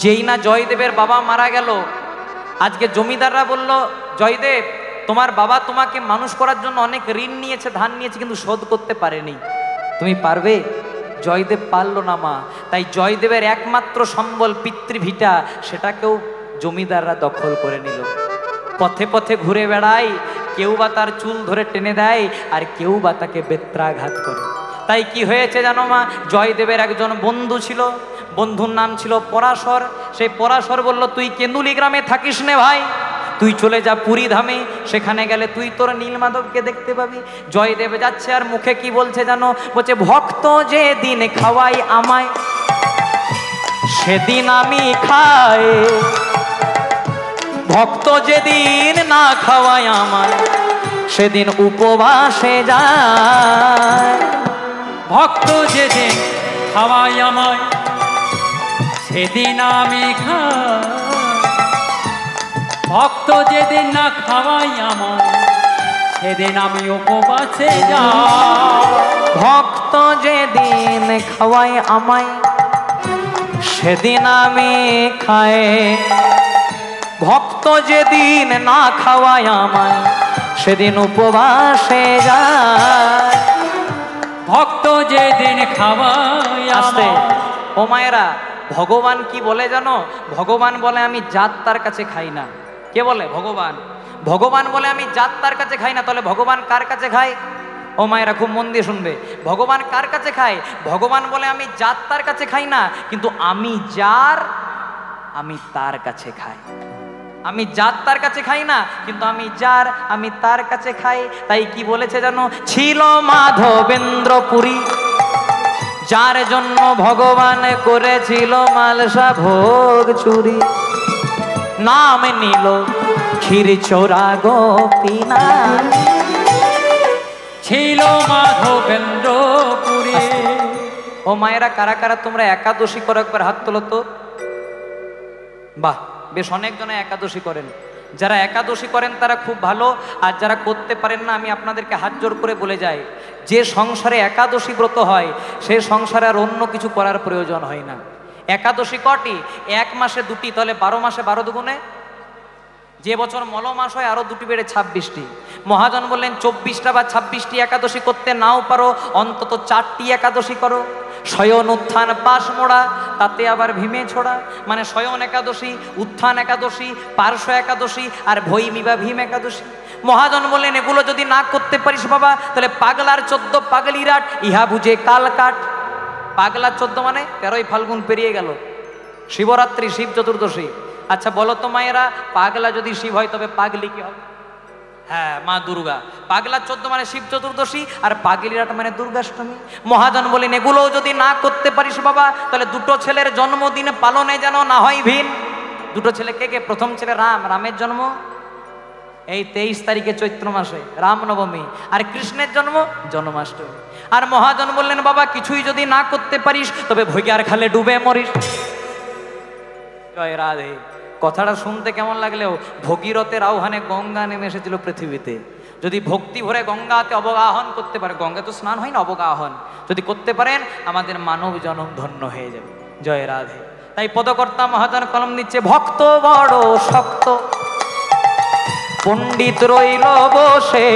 যেই না জয়দেবের বাবা মারা গেল, আজকে জমিদাররা বলল জয়দেব তোমার বাবা তোমাকে মানুষ করার জন্য অনেক ঋণ নিয়েছে, ধান নিয়েছে, কিন্তু শোধ করতে পারেনি, তুমি পারবে? জয়দেব পারল না মা। তাই জয়দেবের একমাত্র সম্বল পিতৃভিটা, সেটাকেও জমিদাররা দখল করে নিল। পথে পথে ঘুরে বেড়ায়, কেউ বা তার চুল ধরে টেনে দেয়, আর কেউ বা তাকে বেত্রাঘাত করে। তাই কি হয়েছে জানো মা? জয়দেবের একজন বন্ধু ছিল, বন্ধুর নাম ছিল পরাশর। সেই পরাশর বলল তুই কেন্দুলি গ্রামে থাকিস নে ভাই, তুই চলে যা পুরী ধামে, সেখানে গেলে তুই তোর নীলমাধবকে দেখতে পাবি। জয়দেব যাচ্ছে, আর মুখে কি বলছে জানো? বলছে ভক্ত যে দিন খাওয়াই আমায়, সেদিন আমি খাই। ভক্ত যেদিন না খাওয়ায় আমায়, সেদিন উপবাসে যায়।
ভক্ত যেদিন খাওয়াই আমায়, সেদিন আমি খাই। ভক্ত যেদিন না খাওয়াই আমায়, সেদিন আমি উপবাসে যাই।
ভক্ত যেদিন খাওয়াই আমায়, সেদিন আমি খাই। ভক্ত যেদিন না খাওয়ায় আমায়, সেদিন উপবাসে যায়।
ভক্ত যেদিন খাওয়াই
আসতে
আমায়।
ও মায়েরা, ভগবান কি বলে জানো? ভগবান বলে আমি জাত তার কাছে খাই না। কে বলে? ভগবান। ভগবান বলে আমি জাত তার কাছে খাই না। তাহলে ভগবান কার কাছে খায়? ও মায়েরা খুব মন দিয়ে শুনবে, ভগবান কার কাছে খায়? ভগবান বলে আমি জাত তার কাছে খাই না, কিন্তু আমি যার, আমি তার কাছে খাই। আমি জাত তার কাছে খাই না, কিন্তু আমি যার, আমি তার কাছে খাই। তাই কি বলেছে জানো? ছিল মাধবেন্দ্রপুরী, যার জন্য ভগবান করেছিল মালসা ভোগ চুরি। নাম নিল ক্ষীরচোরা গোপীনাথ,
ছিল মাধবেন্দ্রপুরে।
ও মায়েরা, কারা কারা তোমরা একাদশী করো একবার হাত তোলো তো। বাহ, বেশ অনেকজনে একাদশী করেন। যারা একাদশী করেন তারা খুব ভালো, আর যারা করতে পারেন না আমি আপনাদেরকে হাত জোর করে বলে যাই, যে সংসারে একাদশী ব্রত হয় সেই সংসারে আর অন্য কিছু করার প্রয়োজন হয় না। একাদশী কটি? এক মাসে দুটি, তাহলে 12 মাসে 12 দুগুণে, যে বছর মল মাস হয় আরো দুটি বেড়ে 26টি। মহাজন বললেন 24টা বা 26টি একাদশী করতে নাও পারো, অন্তত 4টি একাদশী করো। শয়ন উত্থান পাশ মোড়া, তাতে আবার ভীমে ছোড়া, মানে শয়ন একাদশী, উত্থান একাদশী, পার্শ্ব একাদশী আর ভৈমী বা ভীম একাদশী। মহাজন বললেন এগুলো যদি না করতে পারিস বাবা, তাহলে পাগলার 14 পাগলিরাট, ইহা বুঝে কাল কাট। পাগলার 14 মানে 13ই ফাল্গুন পেরিয়ে গেল, শিবরাত্রি, শিব চতুর্দশী। আচ্ছা বলো তো মায়েরা, পাগলা যদি শিব হয় তবে পাগলি কি হবে? হ্যাঁ, মা দুর্গা। পাগলা 14 মানে শিব চতুর্দশী, আর পাগলিরাট মানে দুর্গাষ্টমী। মহাজন বলেন এগুলোও যদি না করতে পারিস বাবা, তাহলে দুটো ছেলের জন্মদিন পালনে যেন না হয় ভিন। দুটো ছেলে কে কে? প্রথম ছেলে রাম, রামের জন্ম এই 23 তারিখে চৈত্র মাসে, রামনবমী। আর কৃষ্ণের জন্ম জন্মাষ্টমী। আর মহাজন বললেন বাবা কিছুই যদি না করতে পারিস তবে ভৈগার খালে ডুবে মরিস। জয় রাধে। কথাটা শুনতে কেমন লাগলেও ভগীরথের আহ্বানে গঙ্গা নেমে এসেছিল পৃথিবীতে। যদি ভক্তি ভরে গঙ্গাতে অবগাহন করতে পারে, গঙ্গা তো স্নান হয় না, অবগাহন যদি করতে পারেন আমাদের মানব জনম ধন্য হয়ে যাবে। জয় রাধে। তাই পদকর্তা মহাজন কলম নিচ্ছে, ভক্ত বড় শক্ত, পণ্ডিত রইল বসে,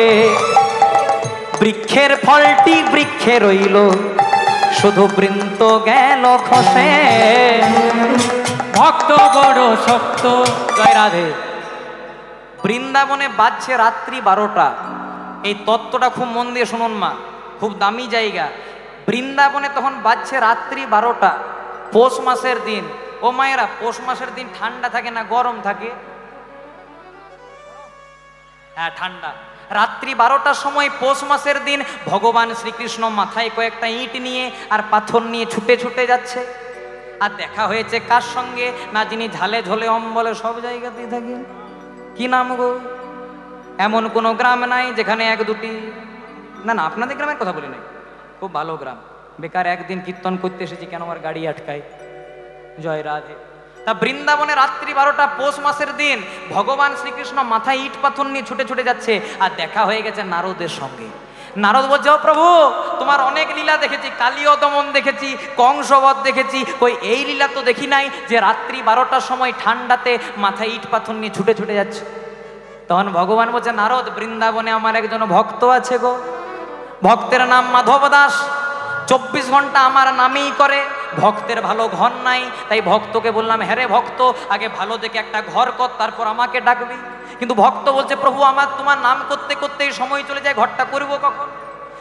বৃক্ষের ফলটি বৃক্ষে রইল, শুধু বৃন্ত গেল খসে।
ভক্ত বড় শক্ত।
জয় রাধে। বৃন্দাবনে বাজছে রাত্রি 12টা। এই তত্ত্বটা খুব মন দিয়ে শুনুন মা, খুব দামি জায়গা। বৃন্দাবনে তখন বাজছে রাত্রি 12টা, পৌষ মাসের দিন। ও মায়েরা, পৌষ মাসের দিন ঠান্ডা থাকে না গরম থাকে? হ্যাঁ, ঠান্ডা। রাত্রি 12টার সময় পৌষ মাসের দিন ভগবান শ্রীকৃষ্ণ মাথায় কয়েকটা ইট নিয়ে আর পাথর নিয়ে ছুটে ছুটে যাচ্ছে। আর দেখা হয়েছে কার সঙ্গে? না যিনি ঝালে ঝোলে অম্বলে সব জায়গাতেই থাকেন। কি নাম গো? এমন কোনো গ্রাম নাই যেখানে এক দুটি, না না আপনাদের গ্রামের কথা বলি নাই, খুব ভালো গ্রাম। বেকার একদিন কীর্তন করতে এসেছি, কেন আমার গাড়ি আটকায়। জয় রাধে। তা বৃন্দাবনে রাত্রি 12টা পৌষ মাসের দিন ভগবান শ্রীকৃষ্ণ মাথায় ইট পাথর নিয়ে ছুটে ছুটে যাচ্ছে। আর দেখা হয়ে গেছে নারদের সঙ্গে। নারদ বলছে, ও প্রভু তোমার অনেক লীলা দেখেছি, কালীয় দমন দেখেছি, কংসবধ দেখেছি, কই এই লীলা তো দেখি নাই যে রাত্রি 12টার সময় ঠান্ডাতে মাথায় ইট পাথর নিয়ে ছুটে ছুটে যাচ্ছে। তখন ভগবান বলছে, নারদ বৃন্দাবনে আমার একজন ভক্ত আছে গো, ভক্তের নাম মাধব দাস, 24 ঘন্টা আমার নামেই করে। ভক্তের ভালো ঘর নাই, তাই ভক্তকে বললাম, হ্যাঁ রে ভক্ত আগে ভালো দেখে একটা ঘর কর, তারপর আমাকে ডাকবি। কিন্তু ভক্ত বলছে, প্রভু আমার তোমার নাম করতে করতেই সময় চলে যায়, ঘরটা করবো কখন?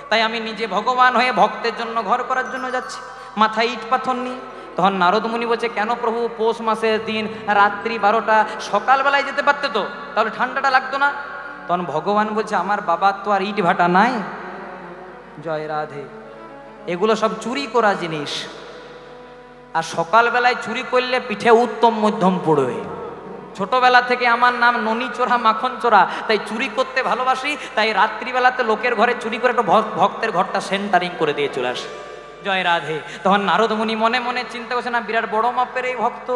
তাই আমি নিজে ভগবান হয়ে ভক্তের জন্য ঘর করার জন্য যাচ্ছি, মাথায় ইট পাথর নিয়ে। তখন নারদ মুনি বলছে, কেন প্রভু পৌষ মাসের দিন রাত্রি 12টা, সকালবেলায় যেতে পারতে তো, তাহলে ঠান্ডাটা লাগতো না। তখন ভগবান বলছে, আমার বাবার তো আর ইট ভাটা নাই। জয় রাধে। এগুলো সব চুরি করা জিনিস, আর সকালবেলায় চুরি করলে পিঠে উত্তম মধ্যম পড়বে। ছোটবেলা থেকে আমার নাম ননি চোরা মাখন চোরা, তাই চুরি করতে ভালোবাসি। তাই রাত্রিবেলাতে লোকের ঘরে চুরি করে একটা ভক্তের ঘরটা সেন্টারিং করে দিয়ে চলে আসে। জয় রাধে। তখন নারদ মুনি মনে মনে চিন্তা করছে, না বিরাট বড় মাপের এই ভক্ত,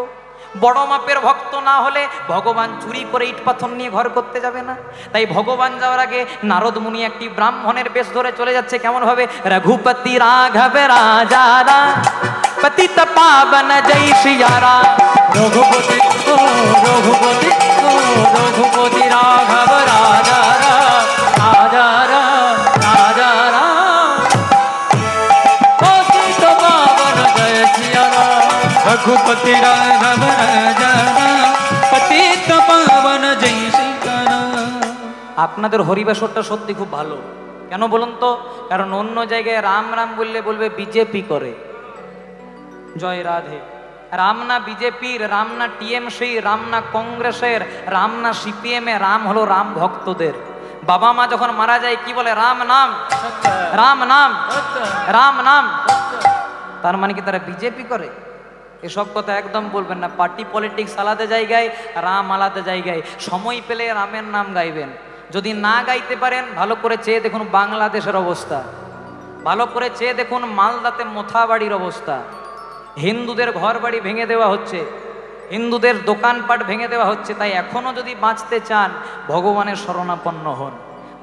বড় মাপের ভক্ত না হলে ভগবান চুরি করে ইট পাথর নিয়ে ঘর করতে যাবে না। তাই ভগবান যাওয়ার আগে নারদ মুনি একটি ব্রাহ্মণের বেশ ধরে চলে যাচ্ছে। কেমন ভাবে? রঘুপতি রাঘব রাজা পতিত পাবন জয় সিয়ারা।
রঘুপতি ও রঘুপতি ও রঘুপতি রাঘব রাজা রাজা রাজা পতিত পাবন জয় সিয়া রাম। রঘুপতি রাঘব রাজা পতিত পাবন জয় সিয়া রাম।
আপনাদের হরিবাসরটা সত্যি খুব ভালো। কেন বলুন তো? কারণ অন্য জায়গায় রাম রাম বললে বলবে বিজেপি করে। জয় রাধে। রাম না বিজেপির, রাম না টিএমসি, রাম না কংগ্রেসের, রাম না সিপিএম এর, রাম হলো রাম ভক্তদের। বাবা মা যখন মারা যায় কি বলে? রাম নাম, রাম নাম, রাম নাম। তার মানে কি তারা বিজেপি করে? এসব কথা একদম বলবেন না। পার্টি পলিটিক্স আলাদা জায়গায়, রাম আলাদা জায়গায়। সময় পেলে রামের নাম গাইবেন। যদি না গাইতে পারেন ভালো করে চেয়ে দেখুন বাংলাদেশের অবস্থা, ভালো করে চেয়ে দেখুন মালদাতে মোথাবাড়ির অবস্থা। হিন্দুদের ঘর বাড়ি ভেঙে দেওয়া হচ্ছে, হিন্দুদের দোকানপাট ভেঙে দেওয়া হচ্ছে। তাই এখনো যদি বাঁচতে চান ভগবানের শরণাপন্ন হন,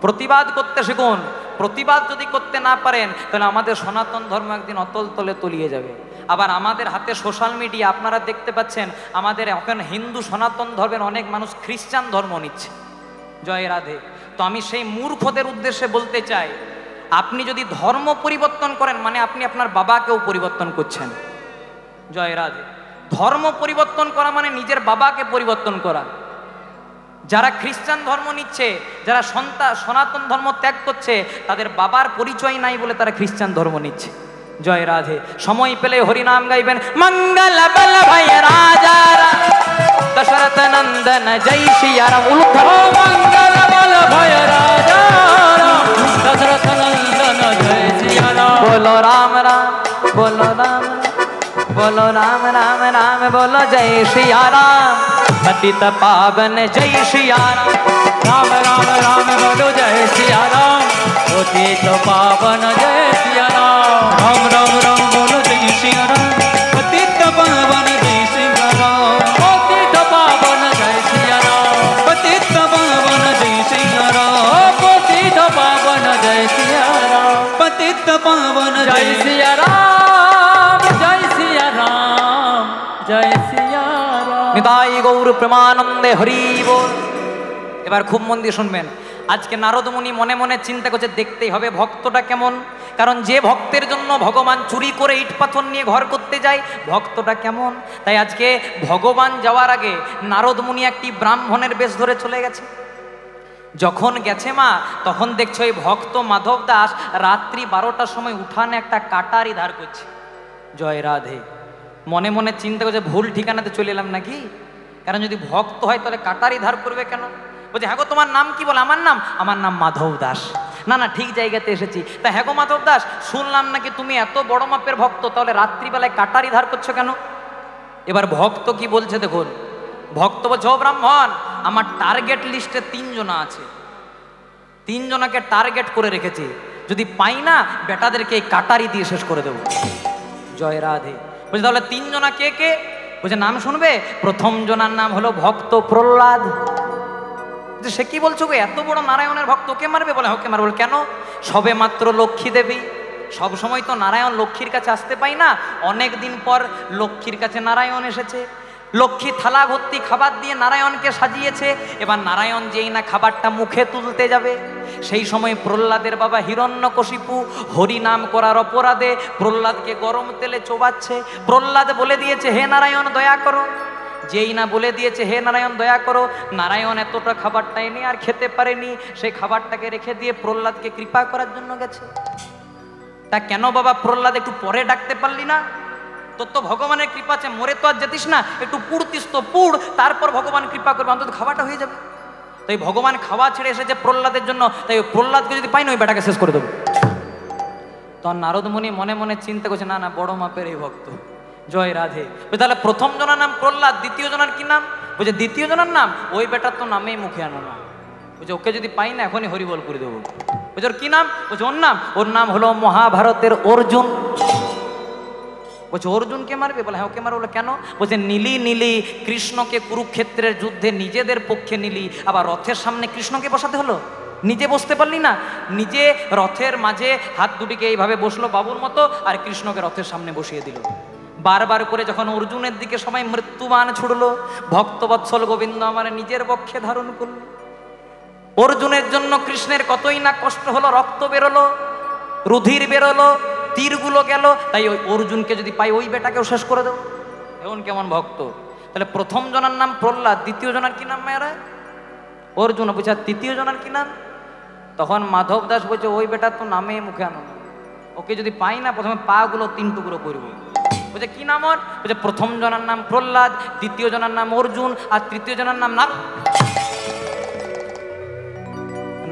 প্রতিবাদ করতে শিখুন। প্রতিবাদ যদি করতে না পারেন তাহলে আমাদের সনাতন ধর্ম একদিন অতল তলে তলিয়ে যাবে। আবার আমাদের হাতে সোশ্যাল মিডিয়া, আপনারা দেখতে পাচ্ছেন আমাদের এখন হিন্দু সনাতন ধর্মের অনেক মানুষ খ্রিস্টান ধর্ম নিচ্ছে। জয় রাধে। তো আমি সেই মূর্খদের উদ্দেশ্যে বলতে চাই, আপনি যদি ধর্ম পরিবর্তন করেন মানে আপনি আপনার বাবাকেও পরিবর্তন করছেন। জয় রাধে। ধর্ম পরিবর্তন করা মানে নিজের বাবাকে পরিবর্তন করা। যারা খ্রিস্টান ধর্ম নিচ্ছে, যারা সনাতন ধর্ম ত্যাগ করছে, তাদের বাবার পরিচয় নাই বলে তারা খ্রিস্টান ধর্ম নিচ্ছে। জয় রাধে। সময় পেলে হরিনাম গাইবেন। মঙ্গল বল ভাই রাজা দশরথ নন্দন জয় সিয়া রাম।
মঙ্গল বল ভয় রাজা দশরথ নন্দন জয় সিয়া রাম।
बोलो राम राम, बोलो राम, बोलो राम राम राम, बोलो जय सिया राम। पतित पावन जय सिया राम।
राम राम राम बोलो जय सिया राम। पतित पावन जय सिया राम। राम राम राम बोलो जय सिया राम। पतित पावन जय सिया राम। पतित पावन जय सिया राम। पतित पावन जय सिया राम। पतित पावन जय सिया राम। पतित पावन जय सिया राम। जय सिया राम। जय सिया राम।
নিতাই গৌর প্রেমানন্দে হরি বল। এবার খুব মন দিয়ে শুনবেন। আজকে নারদ মুনি মনে মনে চিন্তা করছে দেখতেই হবে ভক্তটা কেমন, কারণ যে ভক্তের জন্য ভগবান চুরি করে ইট পাথর নিয়ে ঘর করতে যায় ভক্তটা কেমন। তাই আজকে ভগবান যাওয়ার আগে নারদ মুনি একটি ব্রাহ্মণের বেশ ধরে চলে গেছে। যখন গেছে মা তখন দেখছো এই ভক্ত মাধব দাস রাত্রি 12টার সময় উঠানে একটা কাটারি ধার করছে। জয় রাধে। মনে মনে চিন্তা করছে ভুল ঠিকানাতে চলে এলাম নাকি, কারণ যদি ভক্ত হয় তাহলে কাটারি ধার করবে কেন। বলছে হ্যাঁ গো তোমার নাম কি? বলে আমার নাম মাধব দাস। না না ঠিক জায়গাতে এসেছি। তা হ্যাঁ গো মাধব দাস, শুনলাম নাকি তুমি এত বড় মাপের ভক্ত, তাহলে রাত্রিবেলায় কাটারি ধার করছো কেন? এবার ভক্ত কি বলছে দেখুন। ভক্ত বলছে ও ব্রাহ্মণ, আমার টার্গেট লিস্টে 3 জনা আছে, 3 জনাকে টার্গেট করে রেখেছি, যদি পাই না বেটাদেরকে এই কাটারি দিয়ে শেষ করে দেবো। জয় রাধে। বলছে তাহলে 3 জনা কে কে? বলছে নাম শুনবে। প্রথম জনার নাম হলো ভক্ত প্রহ্লাদ। সে কি বলছো গো, এত বড় নারায়ণের ভক্ত ওকে মারবে? বলে ওকে মারবে। কেন? সবে মাত্র লক্ষ্মী দেবী, সব সময় তো নারায়ণ লক্ষ্মীর কাছে আসতে পাই না, অনেক দিন পর লক্ষ্মীর কাছে নারায়ণ এসেছে। লক্ষ্মী থালা ভর্তি খাবার দিয়ে নারায়ণকে সাজিয়েছে। এবার নারায়ণ যেই না খাবারটা মুখে তুলতে যাবে সেই সময় প্রহ্লাদের বাবা হিরণ্যকশিপু হরি নাম করার অপরাধে প্রহ্লাদকে গরম তেলে চোবাচ্ছে। প্রহ্লাদ বলে দিয়েছে হে নারায়ণ দয়া করো। যেই না বলে দিয়েছে হে নারায়ণ দয়া করো, নারায়ণ এতটা খাবারটা এনে আর খেতে পারেনি, সেই খাবারটাকে রেখে দিয়ে প্রহ্লাদকে কৃপা করার জন্য গেছে। তা কেন বাবা প্রহ্লাদ একটু পরে ডাকতে পারলি না? তোর তো ভগবানের কৃপা আছে, মরে তো আর যেতিস না, একটু পুড়তিস তো পুড়, তারপর ভগবান কৃপা করবে, অন্তত খাওয়াটা হয়ে যাবে। তাই ভগবান খাওয়া ছেড়ে এসেছে প্রহ্লাদের জন্য, তাই ওই প্রহ্লাদকে যদি পাই না ওই বেটাকে শেষ করে দেবো। তখন নারদ মুনি মনে মনে চিন্তা করছে না না বড় মাপের এই ভক্ত। জয় রাধে। তাহলে প্রথম জনার নাম প্রহ্লাদ, দ্বিতীয় জনার কি নাম? বলছে দ্বিতীয় জনার নাম ওই বেটার তো নামেই মুখে আনো না। বলছে ওকে যদি পাই না এখনই হরিবল করে দেবো। বলছে ওর কি নাম? বলছে ওর নাম হলো মহাভারতের অর্জুন। বলছে অর্জুনকে মারবে? বলে হ্যাঁ ওকে মারবে। বলে কেন? বলছে নীলি নীলি কৃষ্ণকে কুরুক্ষেত্রের যুদ্ধে নিজেদের পক্ষে নিলি, আবার রথের সামনে কৃষ্ণকে বসাতে হলো, নিজে বসতে পারলি না? নিজে রথের মাঝে হাত দুটিকে এইভাবে বসলো বাবুর মতো, আর কৃষ্ণকে রথের সামনে বসিয়ে দিল। বারবার করে যখন অর্জুনের দিকে সবাই মৃত্যুবাণ ছুড়লো, ভক্তবৎসল গোবিন্দ আমার নিজের পক্ষে ধারণ করলো। অর্জুনের জন্য কৃষ্ণের কতই না কষ্ট হলো, রক্ত বেরোলো, রুধির বেরোলো, তীরগুলো গেল। তাই ওই অর্জুনকে যদি পাই ওই বেটাকেও শেষ করে দেবো। এমন কেমন ভক্ত। তাহলে প্রথম জনার নাম প্রহ্লাদ, দ্বিতীয় জনার কি নাম মায়েরা? অর্জুন। বুঝা তৃতীয় জনার কি নাম? তখন মাধব দাস বলছে ওই বেটা তো নামে মুখে আনো, ওকে যদি পাই না প্রথমে পা গুলো 3 টুকরো করবো। বলছে কি নাম ওর? বলছে প্রথম জনার নাম প্রহ্লাদ, দ্বিতীয় জনার নাম অর্জুন, আর তৃতীয় জনার নাম নারদ।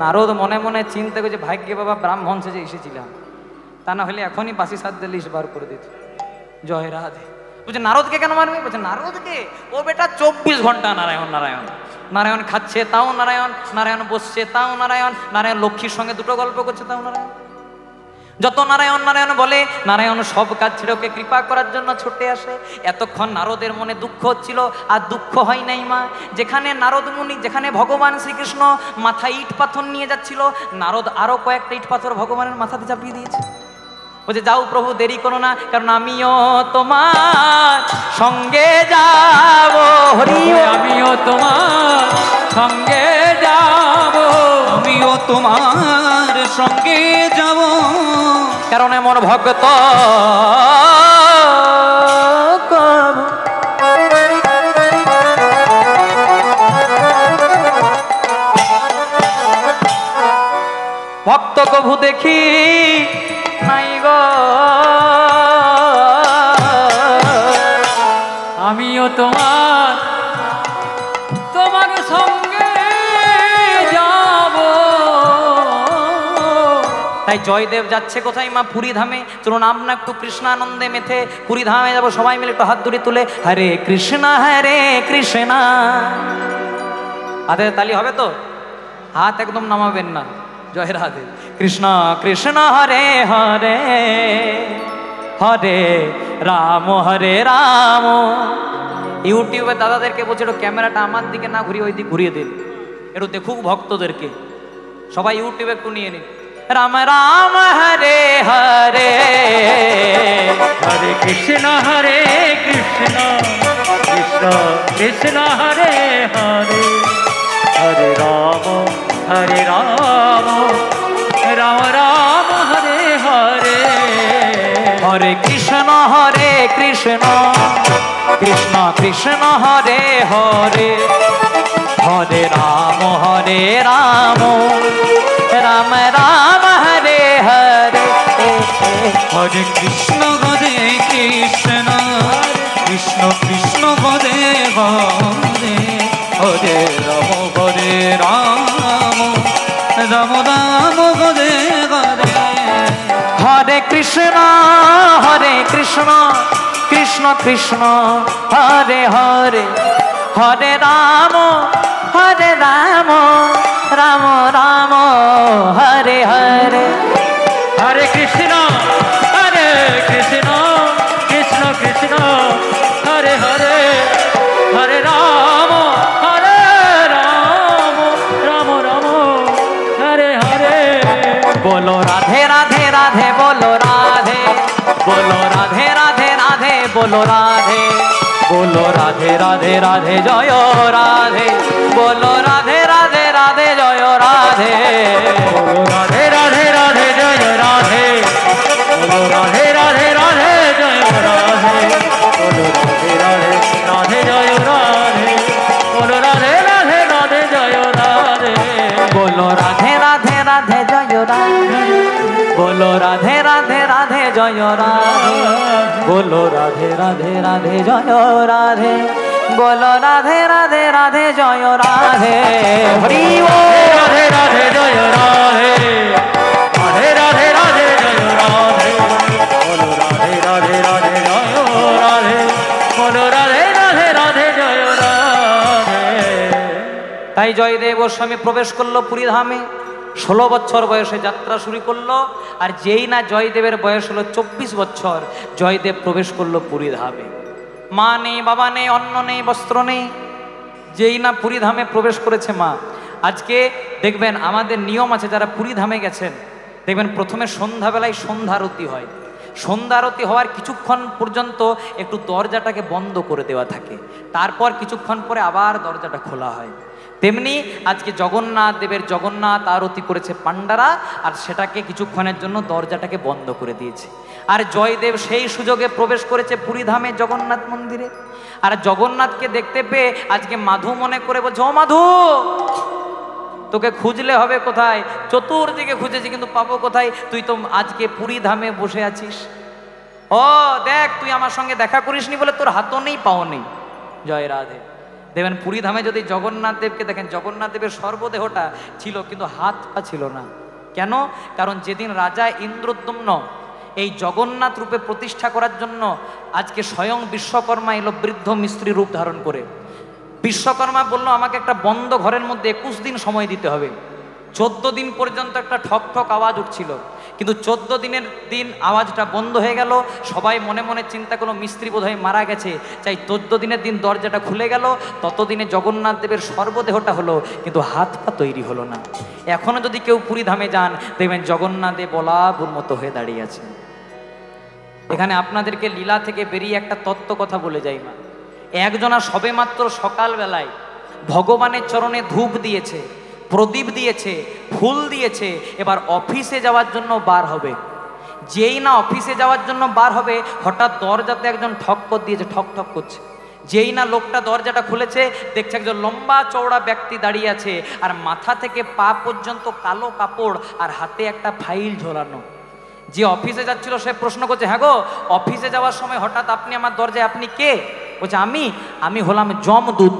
নারদ মনে মনে চিন্তা করছে ভাগ্যে বাবা ব্রাহ্মণ সেজে এসেছিলাম, তা না হলে এখনই বাসি সাধ্য লিস্ট বার করে দিত। জয় রাধে। বলছে নারদকে কেন মারবে? বলছে নারদকে? ও বেটা 24 ঘন্টা নারায়ণ নারায়ণ, নারায়ণ খাচ্ছে তাও নারায়ণ, নারায়ণ বসছে তাও নারায়ণ, নারায়ণ লক্ষ্মীর সঙ্গে দুটো গল্প করছে তাও নারায়ণ। যত নারায়ণ নারায়ণ বলে, নারায়ণ সব কাজ ছেড়ে ওকে কৃপা করার জন্য ছুটে আসে। এতক্ষণ নারদের মনে দুঃখ হচ্ছিল, আর দুঃখ হয় নাই মা। যেখানে নারদ মুনি, যেখানে ভগবান শ্রীকৃষ্ণ মাথায় ইট পাথর নিয়ে যাচ্ছিল, নারদ আরো কয়েকটা ইট পাথর ভগবানের মাথাতে চাপিয়ে দিয়েছে। বলছে যাও প্রভু, দেরি করো না, কারণ আমিও তোমার সঙ্গে যাব। হরি
আমিও তোমার সঙ্গে যাব, আমিও তোমার সঙ্গে যাব,
কারণ এমন ভক্ত ভক্ত কভু দেখি নাই গো।
আমিও তোমার সঙ্গে যাব।
তাই জয়দেব যাচ্ছে কোথায় মা? পুরী ধামে। চলুন আমরা একটু কৃষ্ণানন্দে মেথে পুরী ধামে যাবো, সবাই মিলে একটু হাত ধরে তুলে হরে কৃষ্ণ হাতে তালি হবে তো? হাত একদম নামাবেন না। জয় রাধে। কৃষ্ণ কৃষ্ণ হরে হরে, হরে রাম ইউটিউবে দাদাদেরকে বলছে একটু ক্যামেরাটা আমার দিকে না ঘুরিয়ে ওই দিকে ঘুরিয়ে দিন, একটু দেখুক ভক্তদেরকে। সবাই ইউটিউবে একটু নিয়ে নিন। রাম রাম হরে হরে,
হরে কৃষ্ণ কৃষ্ণ কৃষ্ণ হরে হরে, হরে রাম রাম রাম হরে হরে,
হরে কৃষ্ণ কৃষ্ণ কৃষ্ণ হরে হরে, হরে রাম রাম রাম হরে হরে।
হরে কৃষ্ণ কৃষ্ণ কৃষ্ণ কৃষ্ণ হরে হরে, হরে রাম রাম রাম হরে হরে।
হরে কৃষ্ণ কৃষ্ণ কৃষ্ণ হরে হরে, হরে রাম রাম রাম হরে হরে।
হরে কৃষ্ণ কৃষ্ণ কৃষ্ণ হরে হরে, হরে রাম রাম রাম হরে হরে।
बोलो राधे राधे राधे, बोलो राधे, बोलो राधे राधे राधे, बोलो राधे, बोलो राधे राधे राधे जय राधे, बोलो राधे राधे राधे जय राधे,
बोलो राधे राधे राधे जय राधे, बोलो राधे राधे राधे जय राधे, बोलो राधे राधे राधे जय राधे, बोलो राधे राधे राधे जय राधे,
बोलो राधे राधे राधे जय राधे, बोलो राधे राधे राधे जय राधे, बोलो राधे राधे राधे जय राधे, बोलो राधे राधे राधे जय राधे। हरि बोल।
राधे राधे जय राधे, राधे राधे राधे जय राधे, बोलो राधे राधे राधे जय राधे, बोलो राधे राधे राधे जय राधे।
তাই জয়দেব গোস্বামী প্রবেশ করলো পুরী ধামে। 16 বছর বয়সে যাত্রা শুরু করলো, আর যেই না জয়দেবের বয়স হলো 24 বছর, জয়দেব প্রবেশ করলো পুরী ধামে। মা নেই, বাবা নেই, অন্ন নেই, বস্ত্র নেই। যেই না পুরী ধামে প্রবেশ করেছে মা। আজকে দেখবেন আমাদের নিয়ম আছে, যারা পুরী ধামে গেছেন দেখবেন প্রথমে সন্ধ্যাবেলায় সন্ধ্যারতি হয়। সন্ধ্যারতি হওয়ার কিছুক্ষণ পর্যন্ত একটু দরজাটাকে বন্ধ করে দেওয়া থাকে, তারপর কিছুক্ষণ পরে আবার দরজাটা খোলা হয়। তেমনি আজকে জগন্নাথ দেবের জগন্নাথ আরতি করেছে পাণ্ডারা, আর সেটাকে কিছুক্ষণের জন্য দরজাটাকে বন্ধ করে দিয়েছে। আর জয়দেব সেই সুযোগে প্রবেশ করেছে পুরী ধামে জগন্নাথ মন্দিরে। আর জগন্নাথকে দেখতে পেয়ে আজকে মাধু মনে করে বলছে, ও মাধু, তোকে খুঁজলে হবে কোথায়? চতুর্দিকে খুঁজেছি কিন্তু পাবো কোথায়? তুই তো আজকে পুরী ধামে বসে আছিস। ও দেখ, তুই আমার সঙ্গে দেখা করিসনি বলে তোর হাতও নেই, পাও নেই। জয় রাধে। দেখবেন পুরী ধামে যদি জগন্নাথ দেবকে দেখেন, জগন্নাথ দেবের সর্বদেহটা ছিল কিন্তু হাত পা ছিল না। কেন? কারণ যেদিন রাজা ইন্দ্রদ্যুম্ন এই জগন্নাথ রূপে প্রতিষ্ঠা করার জন্য আজকে স্বয়ং বিশ্বকর্মা এলো বৃদ্ধ মিস্ত্রি রূপ ধারণ করে। বিশ্বকর্মা বলল আমাকে একটা বন্ধ ঘরের মধ্যে 21 দিন সময় দিতে হবে। 14 দিন পর্যন্ত একটা ঠক ঠক আওয়াজ উঠছিল, কিন্তু 14 দিনের দিন আওয়াজটা বন্ধ হয়ে গেল। সবাই মনে মনে চিন্তা করলো মিস্ত্রি বোধহয় মারা গেছে, চাই 14 দিনের দিন দরজাটা খুলে গেল। ততদিনে জগন্নাথ দেবের সর্বদেহটা হলো, কিন্তু হাত পা তৈরি হলো না। এখনো যদি কেউ পুরী ধামে যান দেখবেন জগন্নাথ দেব বলাবুর মতো হয়ে দাঁড়িয়ে আছে। এখানে আপনাদেরকে লীলা থেকে বেরিয়ে একটা তত্ত্ব কথা বলে যাই মা। একজনা সবেমাত্র সকালবেলায় ভগবানের চরণে ধূপ দিয়েছে, প্রদীপ দিয়েছে, ফুল দিয়েছে, এবার অফিসে যাওয়ার জন্য বার হবে। যেই না অফিসে যাওয়ার জন্য বার হবে, হঠাৎ দরজাতে একজন ঠক করে দিয়েছে, ঠক ঠক করছে। যেই না লোকটা দরজাটা খুলেছে, দেখছে একজন লম্বা চওড়া ব্যক্তি দাঁড়িয়ে আছে, আর মাথা থেকে পা পর্যন্ত কালো কাপড়, আর হাতে একটা ফাইল ঝোলানো। যে অফিসে যাচ্ছিল সে প্রশ্ন করছে, হ্যাঁ গো, অফিসে যাওয়ার সময় হঠাৎ আপনি আমার দরজায়, আপনি কে? বলছে আমি হলাম যমদূত।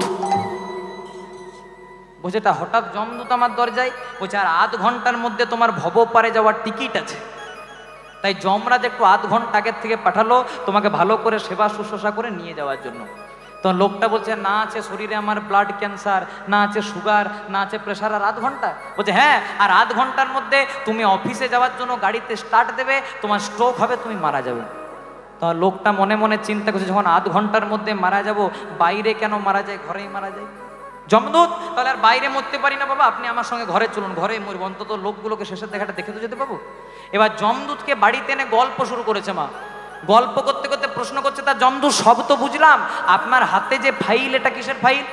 বলছে এটা হঠাৎ যমদূত আমার দরজায়? বলছে আর 8 ঘন্টার মধ্যে তোমার ভবপারে যাওয়ার টিকিট আছে, তাই যমরাজ একটু 8 ঘন্টা আগের থেকে পাঠালো তোমাকে ভালো করে সেবা শুশ্রূষা করে নিয়ে যাওয়ার জন্য। তো লোকটা বলছে না আছে শরীরে আমার ব্লাড ক্যান্সার, না আছে সুগার, না আছে প্রেশার, আর 8 ঘন্টা? বলছে হ্যাঁ, আর 8 ঘন্টার মধ্যে তুমি অফিসে যাওয়ার জন্য গাড়িতে স্টার্ট দেবে, তোমার স্ট্রোক হবে, তুমি মারা যাবে। তো লোকটা মনে মনে চিন্তা করছে যখন 8 ঘন্টার মধ্যে মারা যাব, বাইরে কেন মারা যায়, ঘরেই মারা যায়। যমদূত তাহলে আর বাইরে মরতে পারি না বাবা, আপনি আমার সঙ্গে ঘরে চলুন, ঘরে মরব, অন্তত লোকগুলোকে শেষের দেখাটা দেখে তো যেতে পাবো। এবার যমদূতকে বাড়িতে এনে গল্প শুরু করেছে মা। গল্প করতে করতে প্রশ্ন করছে, তা যমদূত সব তো বুঝলাম, আপনার হাতে যে ফাইল, এটা কিসের ফাইল?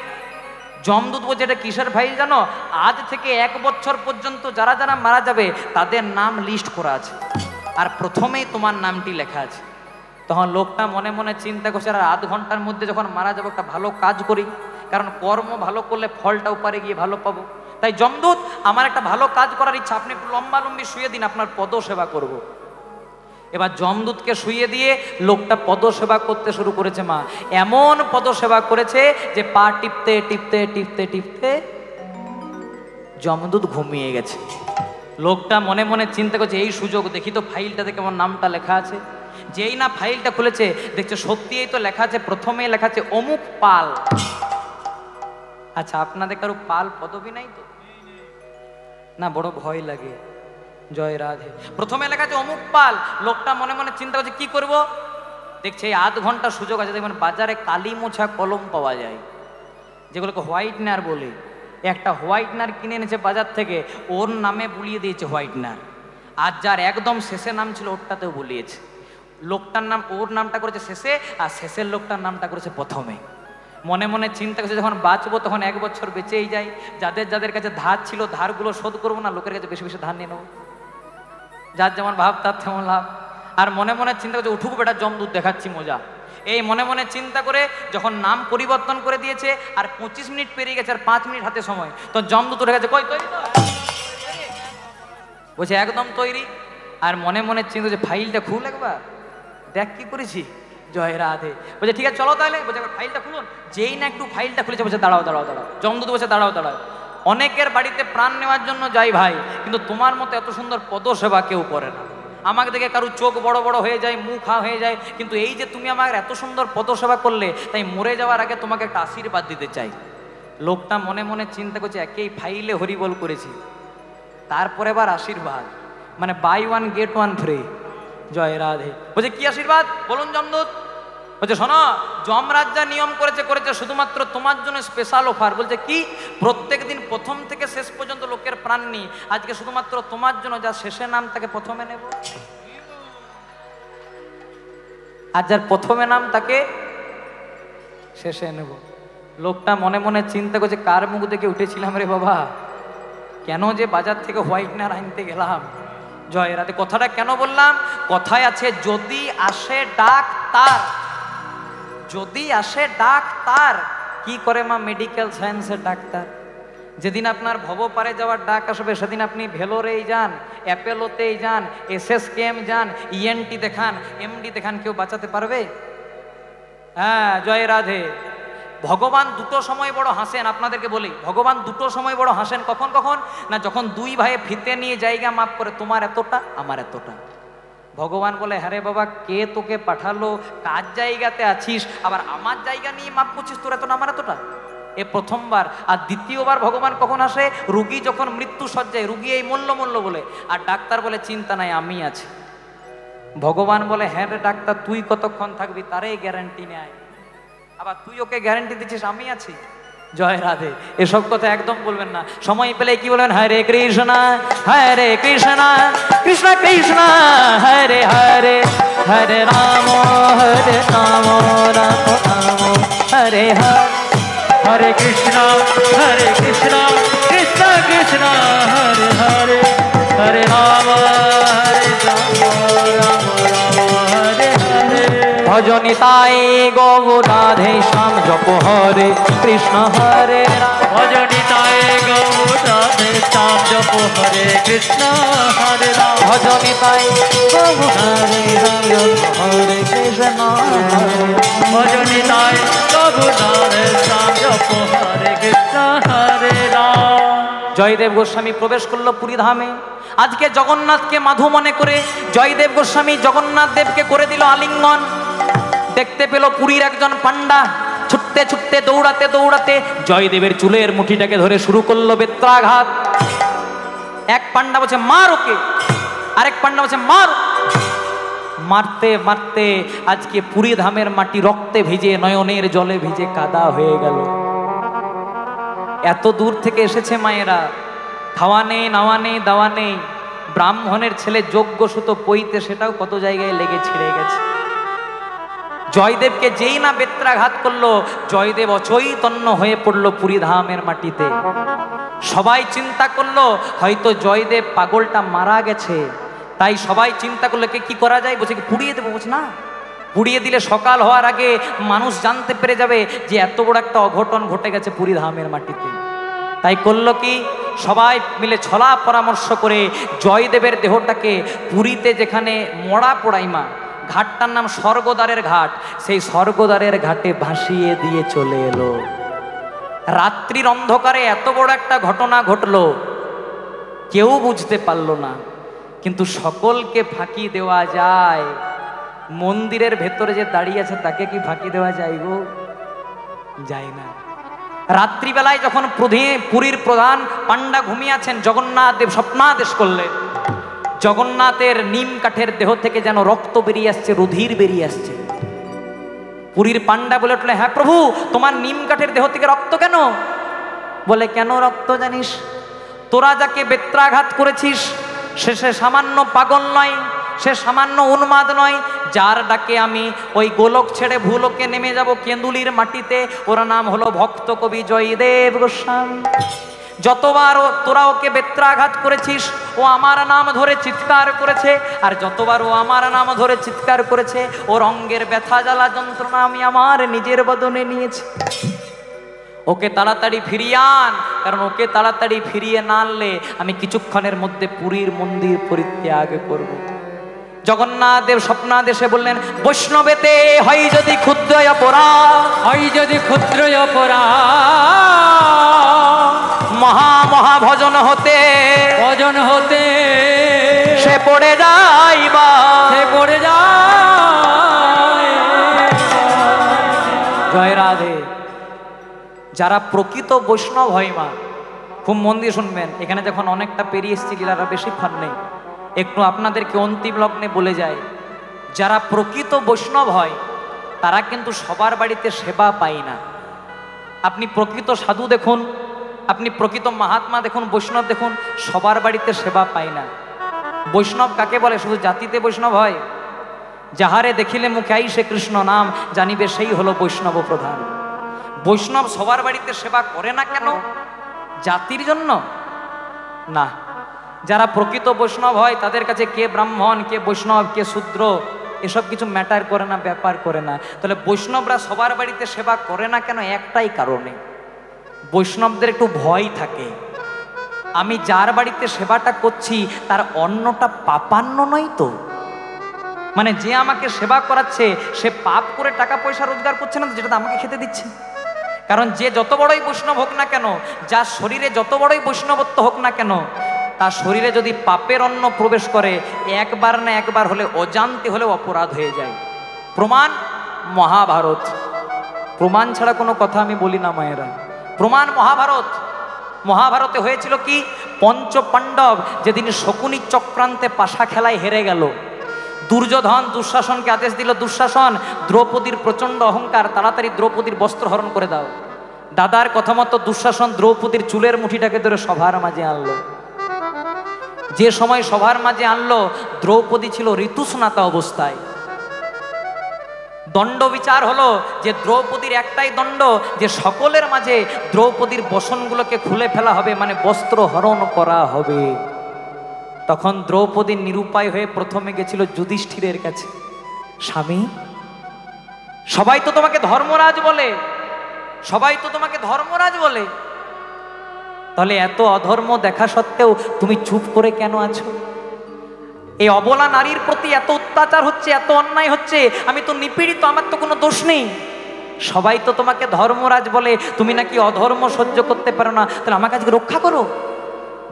যমদূত বলছে এটা কিসের ফাইল জানো? আজ থেকে 1 বছর পর্যন্ত যারা যারা মারা যাবে তাদের নাম লিস্ট করা আছে, আর প্রথমেই তোমার নামটি লেখা আছে। তখন লোকটা মনে মনে চিন্তা করছে, আর 8 ঘন্টার মধ্যে যখন মারা যাবো একটা ভালো কাজ করি, কারণ কর্ম ভালো করলে ফলটা উপরে গিয়ে ভালো পাবো। তাই যমদূত আমার একটা ভালো কাজ করার ইচ্ছা, আপনি একটু লম্বালম্বি শুয়ে দিন, আপনার পদ সেবা করব। এবার যমদূতকে শুয়ে দিয়ে লোকটা পদ সেবা করতে শুরু করেছে মা। এমন পদ সেবা করেছে যে পা টিপতে টিপতে টিপতে টিপতে যমদূত ঘুমিয়ে গেছে। লোকটা মনে মনে চিন্তা করছে এই সুযোগ দেখি তো ফাইলটাতে কেমন নামটা লেখা আছে। যেই না ফাইলটা খুলেছে দেখছে সত্যিই তো লেখা আছে, প্রথমেই লেখা আছে অমুক পাল। আচ্ছা আপনাদের কারো পাল পদবী নাই তো? না, বড় ভয় লাগে। জয় রাধে। প্রথমে লেখা আছে অমুক পাল। লোকটা মনে মনে চিন্তা করছে কি করব। দেখছে এই 8 ঘন্টা সুযোগ আছে, দেখবেন বাজারে কালি মোছা কলম পাওয়া যায়, যেগুলোকে হোয়াইটনার বলে। একটা হোয়াইটনার কিনে এনেছে বাজার থেকে, ওর নামে বুলিয়ে দিয়েছে হোয়াইটনার। আর যার একদম শেষে নাম ছিল ওরটাতেও বুলিয়েছে। লোকটার নাম, ওর নামটা করেছে শেষে, আর শেষের লোকটার নামটা করেছে প্রথমে। মনে মনে চিন্তা করছে যখন বাঁচবো তখন 1 বছর বেঁচেই যাই, যাদের যাদের কাছে ধার ছিল ধারগুলো শোধ করবো না, লোকের কাছে বেশি বেশি ধার নিয়ে নেবো, যার যেমন ভাব তার তেমন লাভ। আর মনে মনে চিন্তা করছে উঠুক বেটা যমদূত, দেখাচ্ছি মজা। এই মনে মনে চিন্তা করে যখন নাম পরিবর্তন করে দিয়েছে, আর 25 মিনিট পেরিয়ে গেছে, আর 5 মিনিট হাতে সময়, তো যমদূত উঠে গেছে, কই তৈরি তো? বলছে একদম তৈরি। আর মনে মনে চিন্তা করছে ফাইলটা খুল একবার, দেখ কি করেছি। জয় রাধে। বলছে ঠিক আছে চলো তাহলে। বলছে ফাইলটা খুলুন। যেই না একটু ফাইলটা খুলেছে, বলছে দাঁড়াও দাঁড়াও দাঁড়াও। যমদূত বলছে দাঁড়াও দাঁড়াও, অনেকের বাড়িতে প্রাণ নেওয়ার জন্য যাই ভাই, কিন্তু তোমার মতো এত সুন্দর পদসেবা কেউ করে না। আমাকে দেখে কারো চোখ বড় বড় হয়ে যায়, মুখ হা হয়ে যায়, কিন্তু এই যে তুমি আমার এত সুন্দর পদসেবা করলে, তাই মরে যাওয়ার আগে তোমাকে একটা আশীর্বাদ দিতে চাই। লোকটা মনে মনে চিন্তা করছে একেই ফাইলে হরিবল করেছি, তারপরে আবার আশীর্বাদ, মানে বাই 1 get 1 free। জয় রাধে। বলছে কি আশীর্বাদ বলুন যমদূত। বলছে শোনো, যমরাজ যা নিয়ম করেছে করেছে, শুধুমাত্র তোমার জন্য স্পেশাল অফার। বলছে কি? প্রত্যেক দিন প্রথম থেকে শেষ পর্যন্ত লোকের প্রাণ নি, আজকে শুধুমাত্র তোমার জন্য যা শেষে নাম তাকে প্রথমে নেব, আর যার প্রথমে নাম তাকে শেষে নেব। লোকটা মনে মনে চিন্তা করছে কার মুখ দেখে উঠেছিলাম রে বাবা, কেন যে বাজার থেকে হোয়াইটনার আনতে গেলাম। জয় রাধে। কথাটা কেন বললাম? কথায় আছে যদি আসে ডাক তার, যদি আসে ডাক তার। কি করে মা মেডিকেল সায়েন্সের ডাক্তার? যেদিন আপনার ভবপারে যাওয়ার ডাক আসবে, সেদিন আপনি ভেলোরেই যান, অ্যাপেলোতেই যান, SSKM যান, ENT দেখান, MD দেখান, কেউ বাঁচাতে পারবে? হ্যাঁ, জয় রাধে। ভগবান দুটো সময় বড় হাসেন, আপনাদেরকে বলি, ভগবান দুটো সময় বড় হাসেন। কখন কখন না, যখন 2 ভাইয়ে ফিতে নিয়ে জায়গা মাপ করে, তোমার এতটা আমার এতটা। ভগবান বলে হ্যাঁ রে বাবা, কে তোকে পাঠালো, কার জায়গাতে আছিস, আবার আমার জায়গা নিয়ে মাপ করছিস, তোর এতটা আমার এতটা। এ প্রথমবার। আর দ্বিতীয়বার ভগবান কখন আসে? রুগী যখন মৃত্যু সজ্জায়, রুগী এই মল্ল বলে, আর ডাক্তার বলে চিন্তা নাই আমি আছি। ভগবান বলে হ্যাঁ রে ডাক্তার, তুই কতক্ষণ থাকবি তারে গ্যারান্টি নেয়, আবার তুই ওকে গ্যারান্টি দিচ্ছিস আমি আছি। জয় রাধে। এসব কথা একদম বলবেন না। সময় পেলে কি বলবেন? হরে কৃষ্ণ কৃষ্ণ কৃষ্ণ হরে হরে, হরে রাম রাম রাম হরে হরে,
हरे कृष्णा कृष्ण कृष्ण हरे हरे, हरे राम राम हरे हरे।
ভজনিতাই গৌ রাধে শ্যাম জপ হরে কৃষ্ণ হরে রাম।
भजनिताय गौ राधे श्याम जप हरे कृष्ण हरे राम।
ভজনিতাই গৌ রাধে শ্যাম জপ হরে কৃষ্ণ হরে।
भजनिताय गौ राधे श्याम जप हरे कृष्ण हरे राम।
জয়দেব গোস্বামী প্রবেশ করলো পুরী ধামে। আজকে জগন্নাথকে মাধু মনে করে জয়দেব গোস্বামী জগন্নাথ দেবকে করে দিল আলিঙ্গন। দেখতে পেল পুরীর একজন পান্ডা ছুটতে ছুটতে দৌড়াতে দৌড়াতে জয়দেবের চুলের মুঠিটাকে ধরে শুরু করলো বেত্রাঘাত। এক পান্ডা বলছে মার ওকে, আরেক পান্ডা বলছে মার। মারতে মারতে আজকে পুরী ধামের মাটি রক্তে ভিজে, নয়নের জলে ভিজে কাদা হয়ে গেল। এত দূর থেকে এসেছে মায়েরা, খাওয়া নেই নাওয়া নেই দাওয়া নেই। ব্রাহ্মণের ছেলে যোগ্য সুতো পইতে সেটাও কত জায়গায় লেগে ছিঁড়ে গেছে। জয়দেবকে যেই না বেত্রাঘাত করলো, জয়দেব অচৈতন্য হয়ে পড়লো পুরী ধামের মাটিতে। সবাই চিন্তা করলো হয়তো জয়দেব পাগলটা মারা গেছে, তাই সবাই চিন্তা করলো কি করা যায়, বলছে কি পুড়িয়ে দেবো। বলছে না, পুড়িয়ে দিলে সকাল হওয়ার আগে মানুষ জানতে পেরে যাবে যে এত বড় একটা অঘটন ঘটে গেছে পুরী ধামের মাটিতে। তাই করলো কি, সবাই মিলে ছলা পরামর্শ করে জয়দেবের দেহটাকে পুরীতে যেখানে মরা পোড়াইমা ঘাটটার নাম স্বর্গদ্বারের ঘাট, সেই স্বর্গদ্বারের ঘাটে ভাসিয়ে দিয়ে চলে এলো। রাত্রির অন্ধকারে এত বড় একটা ঘটনা ঘটলো, কেউ বুঝতে পারলো না। কিন্তু সকলকে ফাঁকি দেওয়া যায়? মন্দিরের ভেতরে যে দাঁড়িয়ে আছে তাকে কি ফাঁকি দেওয়া যায় গো? যায় না। রাত্রিবেলায় যখন পুরীর প্রধান পান্ডা ঘুমিয়ে আছেন, জগন্নাথ দেব স্বপ্নাদেশ করলেন। জগন্নাথের নিম কাঠের দেহ থেকে যেন রক্ত বেরিয়ে আসছে, রুধির বেরিয়ে আসছে। পুরীর পান্ডা বলে উঠলে হ্যাঁ প্রভু, তোমার নিম কাঠের দেহ থেকে রক্ত কেন? বলে কেন রক্ত জানিস? তোরা যাকে বেত্রাঘাত করেছিস সে সামান্য পাগল নয়, সে সামান্য উন্মাদ নয়, যার ডাকে আমি ওই গোলক ছেড়ে ভূলোকে নেমে যাব কেন্দুলির মাটিতে, ওর নাম হলো ভক্ত কবি জয়দেব গোস্বামী। যতবার তোরা ওকে বেত্রাঘাত করেছিস ও আমার নাম ধরে চিৎকার করেছে, আর যতবার ও আমার নাম ধরে চিৎকার করেছে ওর অঙ্গের ব্যথা জ্বালা যন্ত্রণা আমি আমার নিজের বদনে নিয়েছি। ওকে তাড়াতাড়ি ফিরিয়ে আন, কারণ ওকে তাড়াতাড়ি ফিরিয়ে না আনলে আমি কিছুক্ষণের মধ্যে পুরীর মন্দির পরিত্যাগ করব। জগন্নাথ দেব স্বপ্নাদেশে বললেন বৈষ্ণবেতে হয় যদি ক্ষুদ্র অপরাধ,
হয় যদি ক্ষুদ্র অপরাধ,
মহা মহা ভজন হতে
ভজন হতে
সে পড়ে যাইবা,
সে পড়ে যায়।
জয় রাধে। যারা প্রকৃত বৈষ্ণব হয় মা, খুব মন দিয়ে শুনবেন, এখানে যখন অনেকটা পেরিয়ে এসছি লীলারা বেশিক্ষণ নেই, একটু আপনাদেরকে অন্তিম লগ্নে বলে যায়, যারা প্রকৃত বৈষ্ণব হয় তারা কিন্তু সবার বাড়িতে সেবা পায় না। আপনি প্রকৃত সাধু দেখুন, আপনি প্রকৃত মহাত্মা দেখুন, বৈষ্ণব দেখুন, সবার বাড়িতে সেবা পায় না। বৈষ্ণব কাকে বলে? শুধু জাতিতে বৈষ্ণব হয়? যাহারে দেখিলে মুখে আইসে কৃষ্ণ নাম, জানিবে সেই হলো বৈষ্ণব প্রধান। বৈষ্ণব সবার বাড়িতে সেবা করে না কেন? জাতির জন্য না। যারা প্রকৃত বৈষ্ণব হয় তাদের কাছে কে ব্রাহ্মণ, কে বৈষ্ণব, কে শূদ্র এসব কিছু ম্যাটার করে না, ব্যাপার করে না। তাহলে বৈষ্ণবরা সবার বাড়িতে সেবা করে না কেন? একটাই কারণে, বৈষ্ণবদের একটু ভয় থাকে, আমি যার বাড়িতে সেবাটা করছি তার অন্নটা পাপান্ন নয় তো। মানে যে আমাকে সেবা করাচ্ছে সে পাপ করে টাকা পয়সা রোজগার করছে না তো, যেটা আমাকে খেতে দিচ্ছে। কারণ যে যত বড়ই বৈষ্ণব হোক না কেন, যার শরীরে যত বড়ই বৈষ্ণবত্ব হোক না কেন, তার শরীরে যদি পাপের অন্ন প্রবেশ করে একবার না একবার হলে অজান্তে হলেও অপরাধ হয়ে যায়। প্রমাণ মহাভারত। প্রমাণ ছাড়া কোনো কথা আমি বলি না মায়েরা। প্রমাণ মহাভারত। মহাভারতে হয়েছিল কি, পঞ্চ পাণ্ডব যেদিন শকুনি চক্রান্তে পাশা খেলায় হেরে গেল, দুর্যোধন দুঃশাসনকে আদেশ দিল, দুঃশাসন, দ্রৌপদীর প্রচণ্ড অহংকার, তাড়াতাড়ি দ্রৌপদীর বস্ত্র হরণ করে দাও। দাদার কথা মতো দুঃশাসন দ্রৌপদীর চুলের মুঠিটাকে ধরে সভার মাঝে আনলো। যে সময় সভার মাঝে আনলো, দ্রৌপদী ছিল ঋতুস্নাতা অবস্থায়। দণ্ড বিচার হলো যে দ্রৌপদীর একটাই দণ্ড, যে সকলের মাঝে দ্রৌপদীর বসনগুলোকে খুলে ফেলা হবে, মানে বস্ত্র হরণ করা হবে। তখন দ্রৌপদী নিরুপায় হয়ে প্রথমে গেছিল যুধিষ্ঠিরের কাছে। স্বামী, সবাই তো তোমাকে ধর্মরাজ বলে, সবাই তো তোমাকে ধর্মরাজ বলে, তাহলে এত অধর্ম দেখা সত্ত্বেও তুমি চুপ করে কেন আছো? এই অবলা নারীর প্রতি এত অত্যাচার হচ্ছে, এত অন্যায় হচ্ছে, আমি তো নিপীড়িত, আমার তো কোনো দোষ নেই। সবাই তো তোমাকে ধর্মরাজ বলে, তুমি নাকি অধর্ম সহ্য করতে পারো না, তাহলে আমাকে আজকে রক্ষা করো।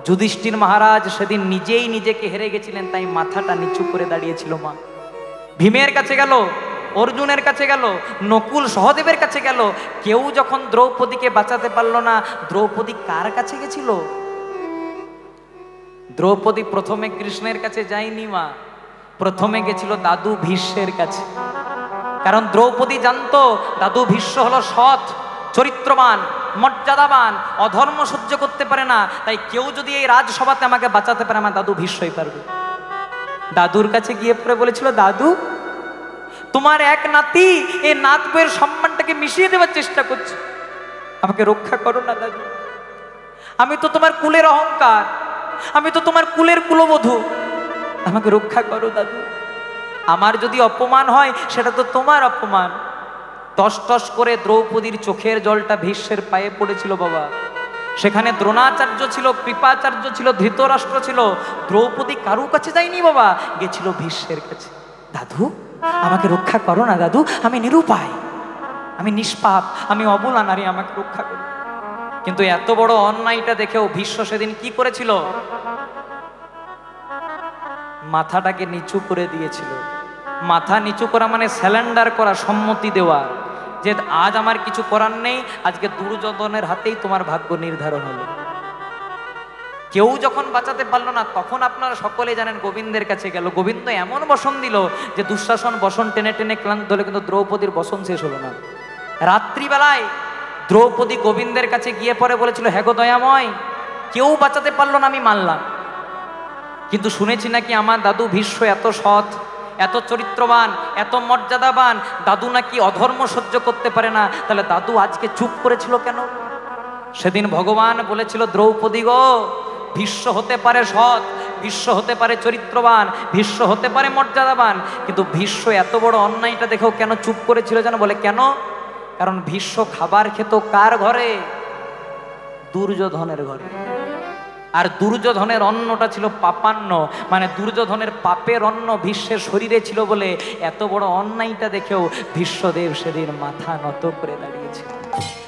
যুধিষ্ঠির মহারাজ সেদিন নিজেই নিজেকে হেরে গেছিলেন, তাই মাথাটা নিচু করে দাঁড়িয়েছিল মা। ভীমের কাছে গেল, অর্জুনের কাছে গেল, নকুল সহদেবের কাছে গেল, কেউ যখন দ্রৌপদীকে বাঁচাতে পারলো না, দ্রৌপদী কার কাছে গেছিল? দ্রৌপদী প্রথমে কৃষ্ণের কাছে যায়নি মা, প্রথমে গেছিল দাদু ভীষ্মের কাছে। কারণ দ্রৌপদী জানতো দাদু ভীষ্ম হলো সৎ, চরিত্রবান, মর্যাদাবান, অধর্ম সহ্য করতে পারে না, তাই কেউ যদি এই রাজসভাতে আমাকে বাঁচাতে পারে, আমার দাদু ভীষ্মই পারবে। দাদুর কাছে গিয়ে পরে বলেছিল, দাদু, তোমার এক নাতি এই নাত বইয়ের সম্মানটাকে মিশিয়ে দেওয়ার চেষ্টা করছে, আমাকে রক্ষা করো না দাদু। আমি তো তোমার কুলের অহংকার, আমি তো তোমার কুলের কুলবধূ, আমাকে রক্ষা করো দাদু। আমার যদি অপমান হয় সেটা তো তোমার অপমান। টস টস করে দ্রৌপদীর চোখের জলটা ভীষ্মের পায়ে পড়েছিল বাবা। সেখানে দ্রোণাচার্য ছিল, কৃপাচার্য ছিল, ধৃতরাষ্ট্র ছিল, দ্রৌপদী কারু কাছে যায়নি বাবা, গেছিল ভীষ্মের কাছে। দাদু, আমাকে রক্ষা করো না দাদু, আমি নিরুপায়, আমি নিষ্পাপ, আমি অবলা নারী, আমাকে রক্ষা করো। কিন্তু এত বড় অন্যায়টা দেখেও ভীষ্ম সেদিন কি করেছিল? মাথাটাকে নিচু করে দিয়েছিল। মাথা নিচু করা মানে স্যালেন্ডার করা, সম্মতি দেওয়া, যে আজ আমার কিছু করার নেই, আজকে দুর্যোধনের হাতেই তোমার ভাগ্য নির্ধারণ হলো। কেউ যখন বাঁচাতে পারলো না, তখন আপনারা সকলে জানেন গোবিন্দের কাছে গেল। গোবিন্দ এমন বসন দিল যে দুঃশাসন বসন টেনে টেনে ক্লান্ত হলে, কিন্তু দ্রৌপদীর বসন শেষ হলো না। রাত্রিবেলায় দ্রৌপদী গোবিন্দের কাছে গিয়ে পরে বলেছিল, হ্যাঁ গো দয়াময়, কেউ বাঁচাতে পারলো না, আমি মানলাম, কিন্তু শুনেছি নাকি আমার দাদু ভীষ্ম এত সৎ, এত চরিত্রবান, এত মর্যাদাবান, দাদু নাকি অধর্ম সহ্য করতে পারে না, তাহলে দাদু আজকে চুপ করেছিল কেন? সেদিন ভগবান বলেছিল, দ্রৌপদী গো, ভীষ্ম হতে পারে সৎ, ভীষ্ম হতে পারে চরিত্রবান, ভীষ্ম হতে পারে মর্যাদাবান, কিন্তু ভীষ্ম এত বড় অন্যায়টা দেখেও কেন চুপ করেছিল জানো? বলে কেন? কারণ ভীষ্ম খাবার খেত কার ঘরে? দুর্যোধনের ঘরে। আর দুর্যোধনের অন্নটা ছিল পাপান্ন, মানে দুর্যোধনের পাপের অন্ন ভীষ্মের শরীরে ছিল বলে এত বড় অন্যায়টা দেখেও ভীষ্মদেব সেদিন মাথা নত করে দাঁড়িয়েছিল।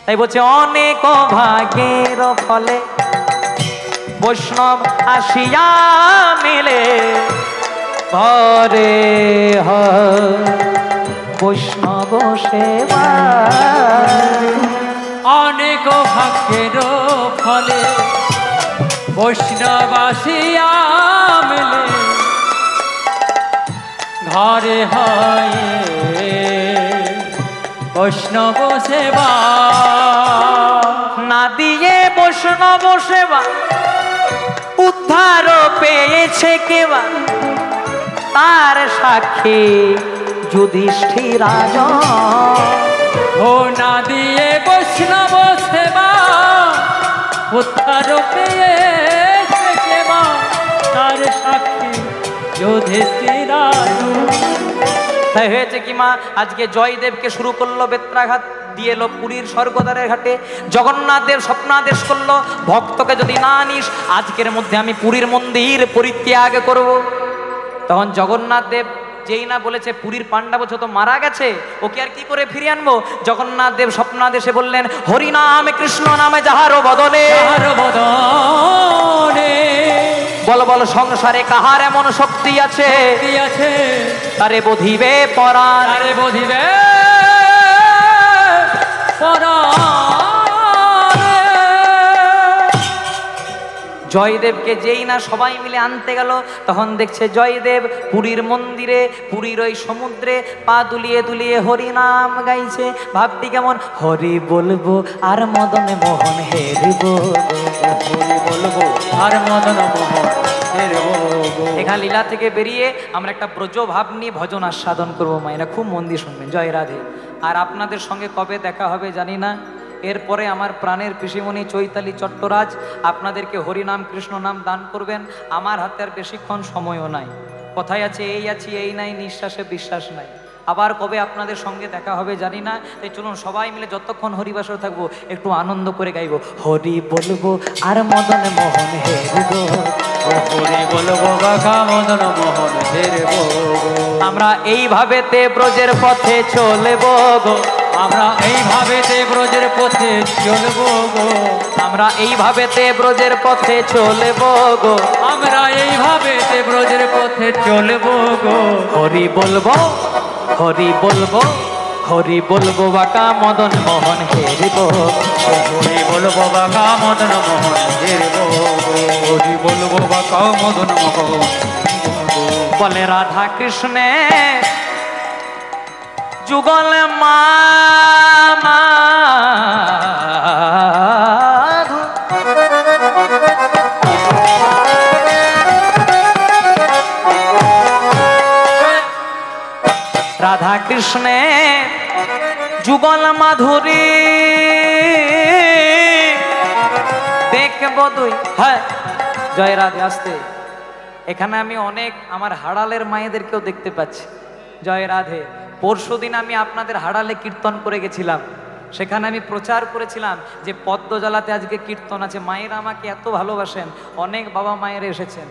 তাই বলছে, অনেক ভাগের ফলে বৈষ্ণব আসিয়া মিলে, ঘরে বৈষ্ণব সেবা।
অনেক ভাগ্যের ফলে বৈষ্ণব আসিয়া মিলে, ঘরে হয় বৈষ্ণব সেবা।
না দিয়ে বৈষ্ণব সেবা উদ্ধার পেয়েছে কেবা, তার সাক্ষী যুধিষ্ঠির রাজন।
ও না দিয়ে বৈষ্ণব সেবা উদ্ধার পেয়েছে কেবা, তার সাক্ষী যুধিষ্ঠির রাজন।
তাই হয়েছে কি মা, আজকে জয়দেবকে শুরু করলো বেত্রাঘাত দিয়ে এলো পুরীর স্বর্গদ্বারের ঘাটে। জগন্নাথ দেব স্বপ্নাদেশ করলো, ভক্তকে যদি না আনিস আজকের মধ্যে আমি পুরীর মন্দির পরিত্যাগ করব। তখন জগন্নাথ দেব যেই না বলেছে পুরীর পাণ্ডব তো মারা গেছে, ওকে আর কি করে ফিরিয়ে আনবো? জগন্নাথ দেব স্বপ্নাদেশে বললেন, হরি নামে কৃষ্ণ নামে যাহারো বদলে, বল বল সংসারে কাহার এমন শক্তি আছে, তারে বধিবে পরাণ,
তারে বধিবে পরাণ।
জয়দেবকে যেই না সবাই মিলে আনতে গেল, তখন দেখছে জয়দেব পুরীর মন্দিরে, পুরীর ওই সমুদ্রে পা দুলিয়ে দুলিয়ে হরিনাম গাইছে। ভাবটি কেমন, হরি বলবো আর মদন মোহন হেরব,
হরি বলবো আর মদন মোহন হেরব।
এখানে লীলা থেকে বেরিয়ে আমরা একটা ব্রজ ভাব নিয়ে ভজন আস্বাদন করবো। মায়েরা খুব মন দিয়ে শুনবেন। জয় রাধে। আর আপনাদের সঙ্গে কবে দেখা হবে জানি না। এরপরে আমার প্রাণের পিসিমণি চৈতালি চট্টরাজ আপনাদেরকে হরিনাম কৃষ্ণ নাম দান করবেন। আমার হাতে আর বেশিক্ষণ সময়ও নাই। কথায় আছে, এই আছি এই নাই, নিঃশ্বাসে বিশ্বাস নাই। আবার কবে আপনাদের সঙ্গে দেখা হবে জানি না। তাই চলুন সবাই মিলে যতক্ষণ হরিবাসর থাকবো একটু আনন্দ করে গাইবো। হরি বলবো আর মদন মোহন হেরব,
হরি বলবো বাঘা মদন মোহন হেরব।
আমরা এইভাবেতে ব্রজের পথে চলবো গো,
আমরা এইভাবেতে ব্রজের পথে চলবো গো,
আমরা এইভাবেতে ব্রজের পথে চলবো গো,
আমরা এইভাবেতে ব্রজের পথে চলবো গো।
হরি বলবো, হরি বলবো, হরি বলবো বাঁকা মদন মোহন হেরব,
হরি বলবো বাঘা মদন মোহন হেরব, হরি বলবো বাঘা মদন মোহন।
বলে রাধা কৃষ্ণে যুগল মাধু, রাধা কৃষ্ণে যুগল মাধুরী দেখব দুই। হ্যাঁ, জয় রাধে। আসতে এখানে আমি অনেক আমার হাড়ালের মায়েদেরকেও দেখতে পাচ্ছি। জয় রাধে। পরশুদিন আমি আপনাদের হাড়ালে কীর্তন করে গেছিলাম। সেখানে আমি প্রচার করেছিলাম যে পদ্মজলাতে আজকে কীর্তন আছে। মায়েরা আমাকে এত ভালোবাসেন, অনেক বাবা মায়েরা এসেছেন।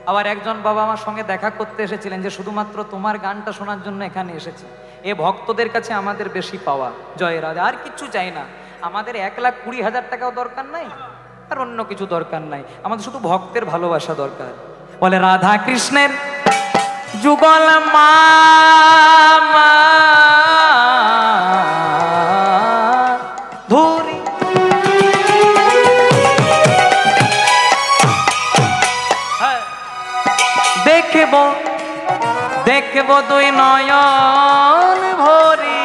আবার একজন বাবা আমার সঙ্গে দেখা করতে এসেছিলেন যে শুধুমাত্র তোমার গানটা শোনার জন্য এখানে এসেছে। এ ভক্তদের কাছে আমাদের বেশি পাওয়া। জয় রাধে। আর কিচ্ছু চাই না, আমাদের 1,20,000 টাকাও দরকার নাই, আর অন্য কিছু দরকার নাই। আমাদের শুধু ভক্তের ভালোবাসা দরকার। বলে রাধা কৃষ্ণের যুগল মাধুরী দেখব, দেখব দুই নয়ন ভরি।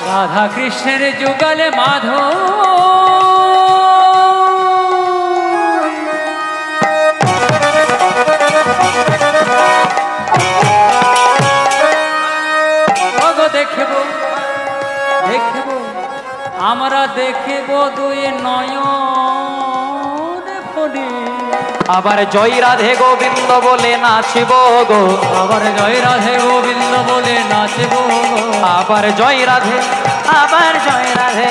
রাধা কৃষ্ণের যুগল মাধব, দেখব দেখব আমরা দেখব দুই নয়ন ভরি।
আবার জয় রাধে গোবিন্দ বলে নাচিব গো,
আবার জয় রাধে গোবিন্দ বলে নাচব গো,
আবার জয় রাধে, আবার জয় রাধে,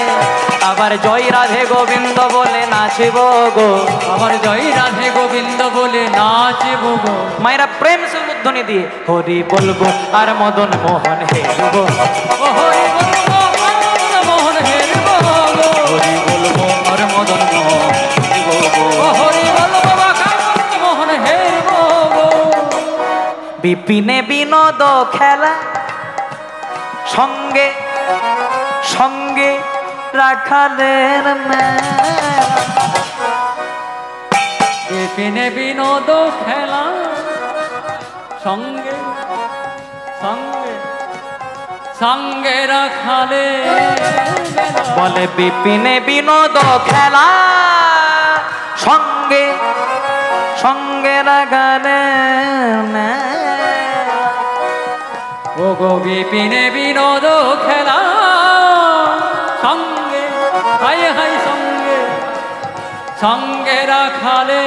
আবার জয় রাধে গোবিন্দ বলে নাচিব গো,
আবার জয় রাধে গোবিন্দ বলে নাচব গো।
মায়েরা প্রেম সে মূর্ধনি দিয়ে হরি বলবো আর মদন মোহন হেরব,
ও হরি বলবো মদন মোহন হেরব গো,
হরি বলবো আর মদন মোহন হেরব গো,
ও হরি বলবো বাঁকা মদন মোহন হেরব গো।
বিপিনে বিনোদ খেলা সঙ্গে সঙ্গে রাখালের মেলা,
বিপিনে বিনোদ খেলা সঙ্গে সঙ্গে সঙ্গে রাখালে।
বলে বিপিনে বিনোদ খেলা সঙ্গে সঙ্গে রাখালের মেলা,
ও গো বিপিনে বিনোদ খেলা সঙ্গে, হাই হাই সঙ্গে সঙ্গে রাখালে।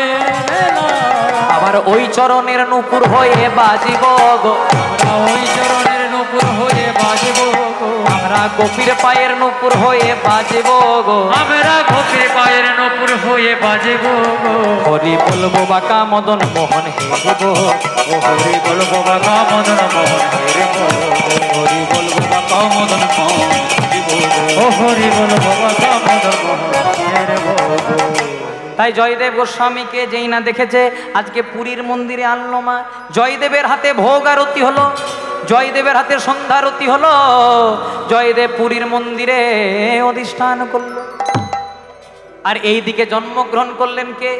আবার ওই চরণের নূপুর হয়ে বাজিব গো,
আমরা ওই চরণের নূপুর হয়ে বাজব গো,
আমরা গোপীর পায়ের নূপুর হয়ে বাজিব গো,
আমরা গোপীর পায়ের নূপুর হয়ে বাজব গো।
হরি বলবো বাঁকা মদন মোহন হেরব,
ও হরি বলবো বাঁকা মদন মোহন হেরব, হরি বলবো বাঁকা মদন মোহন হেরব, ও হরি বলবো বাঁকা মদন মোহন হেরব।
তাই জয়দেব গোস্বামীকে যেই না দেখেছে আজকে পুরীর মন্দিরে আনলো মা। জয়দেবের হাতে ভোগ আরতি হলো, জয়দেবের হাতে সন্ধ্যারতি হলো, জয়দেব পুরীর মন্দিরে অধিষ্ঠান করলো। আর এই দিকে জন্মগ্রহণ করলেন কে?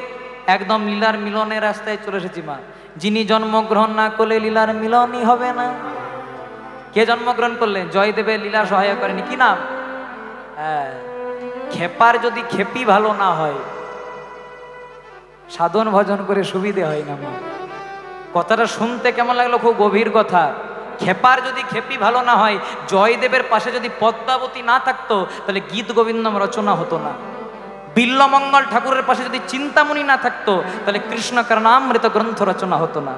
একদম লীলার মিলনের রাস্তায় চলে এসেছি মা। যিনি জন্মগ্রহণ না করলে লীলার মিলনই হবে না। কে জন্মগ্রহণ করলেন? জয়দেবের লীলা সহায় করেনি, কি নাম? হ্যাঁ, খেপার যদি খেপি ভালো না হয় সাধন ভজন করে সুবিধে হয় না মা। কথাটা শুনতে কেমন লাগলো? খুব গভীর কথা। খেপার যদি খেপি ভালো না হয়, জয়দেবের পাশে যদি পদ্মাবতী না থাকতো তাহলে গীত গোবিন্দম রচনা হতো না। বিল্লমঙ্গল ঠাকুরের পাশে যদি চিন্তামণি না থাকতো তাহলে কৃষ্ণ কারণামৃত গ্রন্থ রচনা হতো না।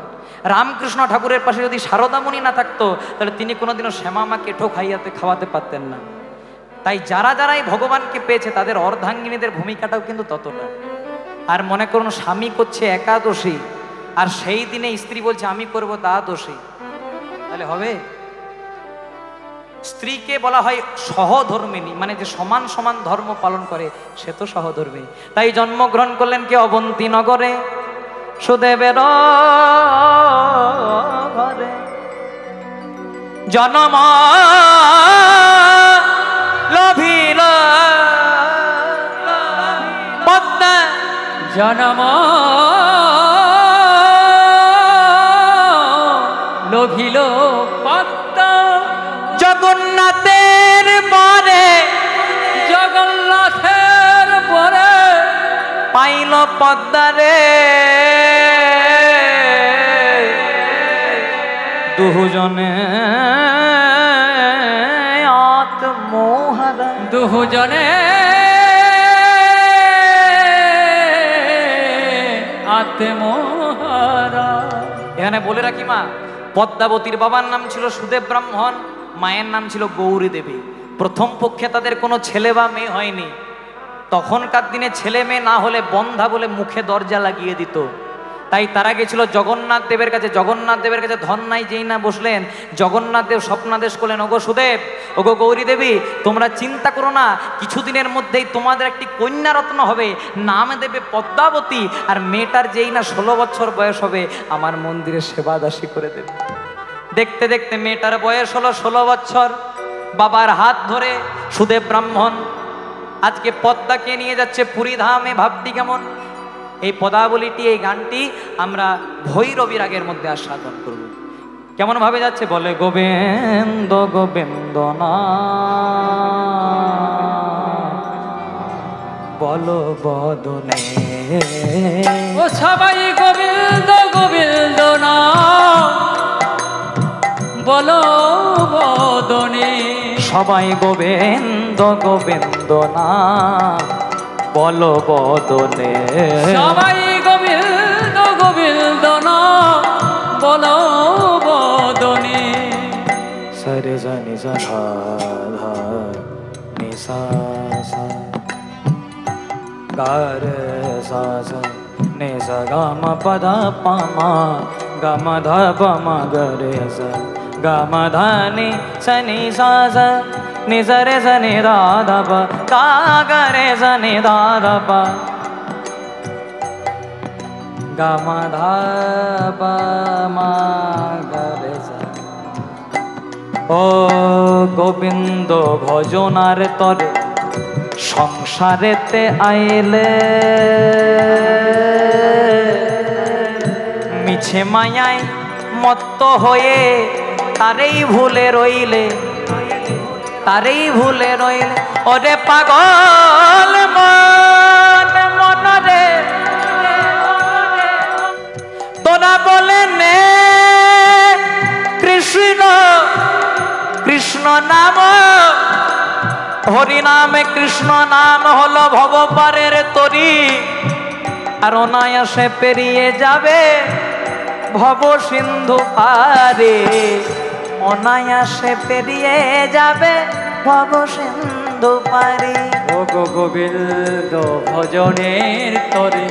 রামকৃষ্ণ ঠাকুরের পাশে যদি শারদামণি না থাকতো তাহলে তিনি কোনোদিনও শ্যামামা কেঠো খাওয়াতে পারতেন না। তাই যারাই ভগবানকে পেয়েছে তাদের অর্ধাঙ্গিনীদের ভূমিকাটাও কিন্তু ততটা। আর মনে করুন স্বামী করছে একাদশী আর সেই দিনে স্ত্রী বলছে আমি করব দ্বাদশী, তাহলে হবে? স্ত্রীকে বলা হয় সহধর্মিণী, মানে যে সমান সমান ধর্ম পালন করে সে তো সহধর্মিণী। তাই জন্মগ্রহণ করলেন কে? অবন্তী নগরে সুদেবের ঘরে। জনম লভিল পদ্মা,
জনম লোভিল পদ্মা,
জগন্নাথের পরে
জগন্নাথের পরে
পাইল পদ্মারে। দুজনে আত্মহারা,
দুজনে আত্মহারা।
এখানে বলে রাখি মা, পদ্মাবতীর বাবার নাম ছিল সুদেব ব্রাহ্মণ, মায়ের নাম ছিল গৌরী দেবী। প্রথম পক্ষে তাদের কোনো ছেলে বা মেয়ে হয়নি। তখনকার দিনে ছেলে মেয়ে না হলে বন্ধা বলে মুখে দরজা লাগিয়ে দিত। তাই তারা গেছিল জগন্নাথ দেবের কাছে। জগন্নাথ দেবের কাছে ধন নাই, যেই না বসলেন জগন্নাথ দেব স্বপ্নাদেশ করলেন, ওগো সুদেব, ওগো গৌরী দেবী, তোমরা চিন্তা করো না, কিছুদিনের মধ্যেই তোমাদের একটি কন্যা রত্ন হবে, নাম দেবে পদ্মাবতী। আর মেয়েটার যেই না 16 বছর বয়স হবে আমার মন্দিরে সেবা দাসী করে দেবে। দেখতে দেখতে মেয়েটার বয়স হলো 16 বছর। বাবার হাত ধরে সুদেব ব্রাহ্মণ আজকে পদ্মাকে নিয়ে যাচ্ছে পুরী ধামে। ভাবটি কেমন? এই পদাবলীটি, এই গানটি আমরা ভৈরবী রাগের মধ্যে আস্বাদন করব। কেমন ভাবে যাচ্ছে? বলে গোবিন্দ গোবিন্দ না বলো বদনে,
ও সবাই গোবিন্দ গোবিন্দ না বলো বদনে,
সবাই গোবিন্দ গোবিন্দ না বলো বদনে,
সবাই গোবিন্দ গোবিন্দ না বলো বদনে।
সরে জানি সা নি সা সা গা রে সা সা নি সা গা মা পা ধা পা মা গা মা ধা পা মা গা রে সা গা মা ধা নি সা নি সা সা নি সা রে সা নি ধা ধা পা গা গা রে সা নি ধা ধা পা গা মা ধা পা মা গা রে সা। ও গোবিন্দ ভজনার তরে সংসারেতে আইলে, মিছে মায়ায় মত্ত হয়ে তারেই ভুলে রইলে, তারেই ভুলে রইলে। ওরে পাগল মন মনরে তোরা বলে নে কৃষ্ণ কৃষ্ণ নাম, হরি নামে কৃষ্ণ নাম হলো ভবপারের তরি। আর অনায়াসে পেরিয়ে যাবে ভব সিন্ধু পারে, অনায়াসে পেরিয়ে যাবে ভব সিন্ধু পারে।
ও গো গোবিন্দ ভজনের তরে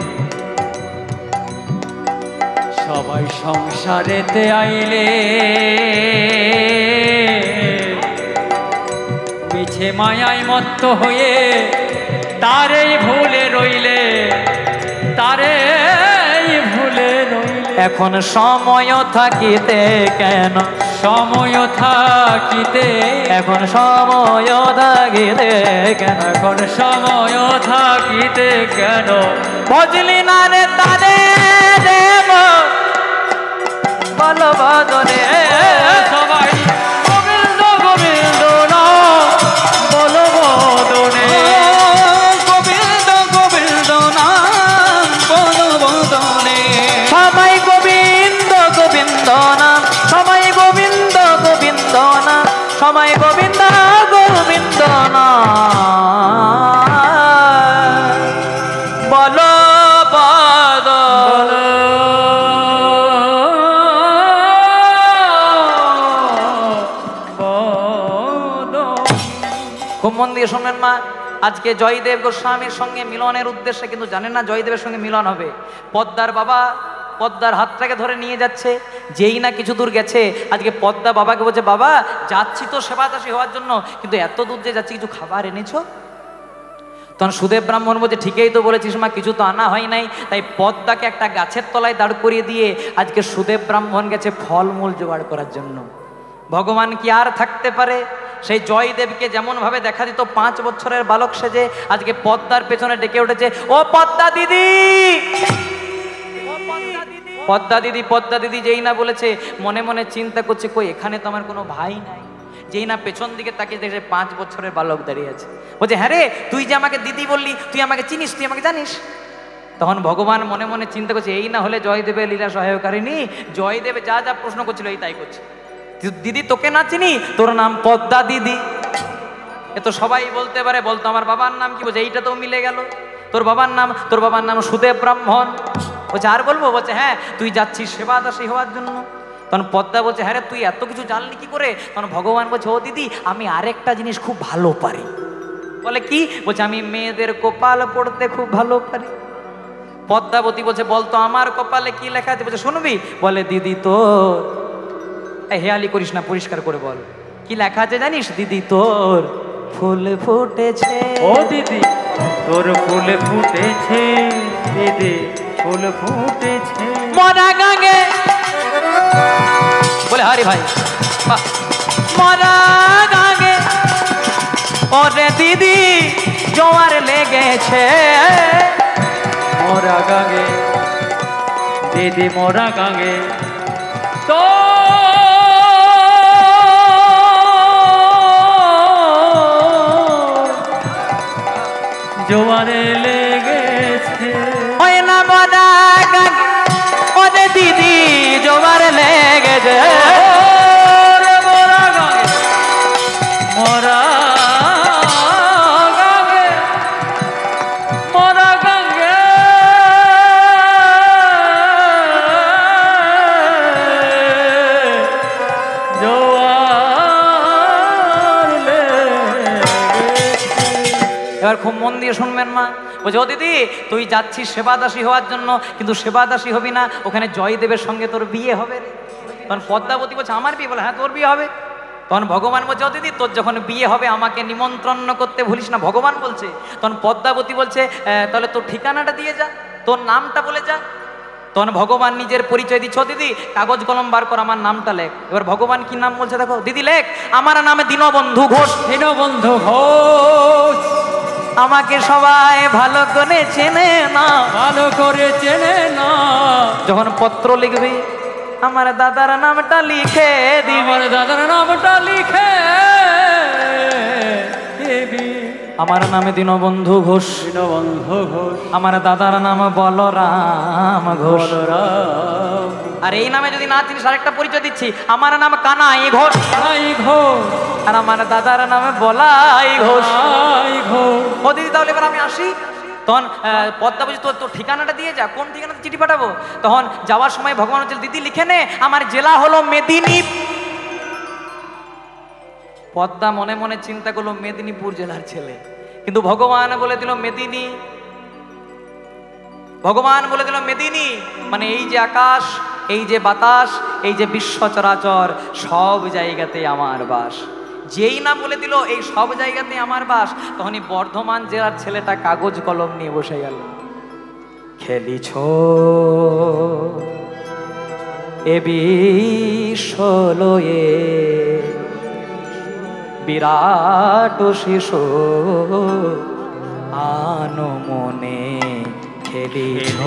সবাই সংসারেতে আইলে, মিছে মায়ায় মত্ত হয়ে তারেই ভুলে রইলে, তারেই ভুলে রইলে।
এখন সময় থাকিতে কেন
সময় থাকিতে,
এখন সময় থাকিতে কেন,
এখন সময় থাকিতে কেন
বুঝলি না রে তারে দেব বল বদনে।
সবাই গোবিন্দ গোবিন্দ না বল বদনে, গোবিন্দ গোবিন্দ না বল বদনে,
সবাই গোবিন্দ গোবিন্দ নাম, সবাই গোবিন্দ গোবিন্দ নাম, সবাই গোবিন্দ গোবিন্দ নাম বল বদনে। খুব মন দিয়ে শোনেন মা, আজকে জয়দেব গোস্বামীর সঙ্গে মিলনের উদ্দেশ্যে, কিন্তু জানেন না জয়দেবের সঙ্গে মিলন হবে। পদ্মার বাবা পদ্মার হাতটাকে ধরে নিয়ে যাচ্ছে, যেই না কিছু দূর গেছে, আজকে পদ্মা বাবাকে বলছে, বাবা যাচ্ছি তো সেবাদাসী হওয়ার জন্য, কিন্তু এত দূর যে যাচ্ছি কিছু খাবার এনেছো? তখন সুদেব ব্রাহ্মণ বলছে, ঠিকই তো বলেছিস মা, কিছু তো আনা হয় নাই। তাই পদ্মাকে একটা গাছের তলায় দাঁড় করিয়ে দিয়ে আজকে সুদেব ব্রাহ্মণ গেছে ফলমূল জোগাড় করার জন্য। ভগবান কি আর থাকতে পারে? সেই জয়দেবকে যেমন ভাবে দেখা দিত 5 বছরের বালক সেজে, আজকে পদ্মার পেছনে ডেকে উঠেছে, ও পদ্মা দিদি, পদ্মা দিদি, পদ্মা দিদি। যেই না বলেছে, মনে মনে চিন্তা করছে, কই এখানে তো আমার কোনো ভাই নাই। যেই না পেছন দিকে তাকিয়ে দেখছে 5 বছরের বালক দাঁড়িয়ে আছে, বলছে, হ্যাঁ রে, তুই যে আমাকে দিদি বললি, তুই আমাকে চিনিস, তুই আমাকে জানিস? তখন ভগবান মনে মনে চিন্তা করছে, এই না হলে জয়দেবের লীলা সহায়কারিনী, জয়দেব যা যা প্রশ্ন করছিল এই তাই করছে। দিদি তোকে না চিনি, তোর নাম পদ্মা দিদি, এ তো সবাই বলতে পারে, বলতো আমার বাবার নাম কি? বলছে, এইটা তো মিলে গেল, তোর বাবার নাম, তোর বাবার নাম সুদেব ব্রাহ্মণ। বলছে, আর বলবো? বলছে, হ্যাঁ, তুই যাচ্ছিস সেবাদাসী হওয়ার জন্য। তখন পদ্মা বলছে, হ্যাঁ রে, তুই এত কিছু জানলি কি করে? তখন ভগবান বলছে, ও দিদি, আমি আরেকটা জিনিস খুব ভালো পারি। বলে, কি? বলছে, আমি মেয়েদের কপাল পড়তে খুব ভালো পারি। পদ্মাবতী বলছে, বলতো আমার কপালে কি লেখা আছে? বলছে, শুনবি? বলে, দিদি তোর, হেয়ালি করিস না, পরিষ্কার করে বল, কি লেখা আছে জানিস? দিদি তোর ফুল ফুটেছে।
ও দিদি তোর ফুল ফুটেছে, দিদি ফুল ফুটেছে
মরা গাঙ্গে। বলে, হারি ভাই, বাহ। মরা গাঙ্গে ওরে দিদি জোয়ার লেগেছে,
মোরা গাঙ্গে, দিদি মোরা গাঙ্গে তো জোয়ারে লেগেছে।
ওই না মরা গাঙ্গে ওরে দিদি জোয়ার লেগেছে,
মোরা গাঙ্গে, মোরা গাঙ্গে, মোরা গাঙ্গে জোয়ার লেগেছে।
এবার খুব মন দিয়ে শুনবেন মা, বলছে, ও দিদি, তুই যাচ্ছিস সেবাদাসী হওয়ার জন্য, কিন্তু সেবাদাসী হবি না, ওখানে জয়দেবের সঙ্গে তোর বিয়ে হবে রে। তখন পদ্মাবতী বলছে, আমার বিয়ে? বলে, হ্যাঁ, তোর বিয়ে হবে। তখন ভগবান বলছে, ও দিদি, তোর যখন বিয়ে হবে আমাকে নিমন্ত্রণ করতে ভুলিস না, ভগবান বলছে। তখন পদ্মাবতী বলছে, তাহলে তোর ঠিকানাটা দিয়ে যা, তোর নামটা বলে যা। তখন ভগবান নিজের পরিচয় দিচ্ছ, দিদি কাগজ কলম বার কর, আমার নামটা লেখ। এবার ভগবান কি নাম বলছে দেখো, দিদি লেখ, আমার নামে দীনবন্ধু ঘোষ।
দীনবন্ধু ঘোষ,
আমাকে সবাই ভালো করে চেনে না,
ভালো করে চেনে না।
যখন পত্র লিখবি আমার দাদার নামটা লিখে দিবি,
আমার দাদার নামটা লিখে দিবি।
আমার নামে দীনবন্ধু ঘোষ,
দীনবন্ধু ঘোষ,
আমার দাদার নাম বলরাম ঘোষ।
বলরাম।
আর এই নামে যদি না চিনিস, আরেকটা পরিচয় দিচ্ছি, আমার নাম কানাই ঘোষ,
কানাই ঘোষ,
আর আমার দাদার নামে বলাই ঘোষ।
কানাই ঘোষ।
ও দিদি, তাহলে এবার আমি আসি। তখন পদ্মা বলছি, তোর তোর ঠিকানাটা দিয়ে যা। কোন ঠিকানাতে চিঠি পাঠাবো? তখন যাওয়ার সময় ভগবান বলছে, দিদি লিখে নে, আমার জেলা হলো মেদিনী। পদ্মা মনে মনে চিন্তা করলো, মেদিনীপুর জেলার ছেলে, কিন্তু ভগবান বলে দিল মেদিনী। ভগবান বলে দিল মেদিনী, মানে এই যে আকাশ, এই যে বাতাস, এই যে বিশ্ব চরাচর, সব জায়গাতে আমার বাস। যেই না বলে দিল এই সব জায়গাতে আমার বাস, তখনই বর্ধমান জেলার ছেলেটা কাগজ কলম নিয়ে বসে গেল। খেলিছ এ বিশ্বলয়ে বিরাট শিশু আনো মনে খেলিছ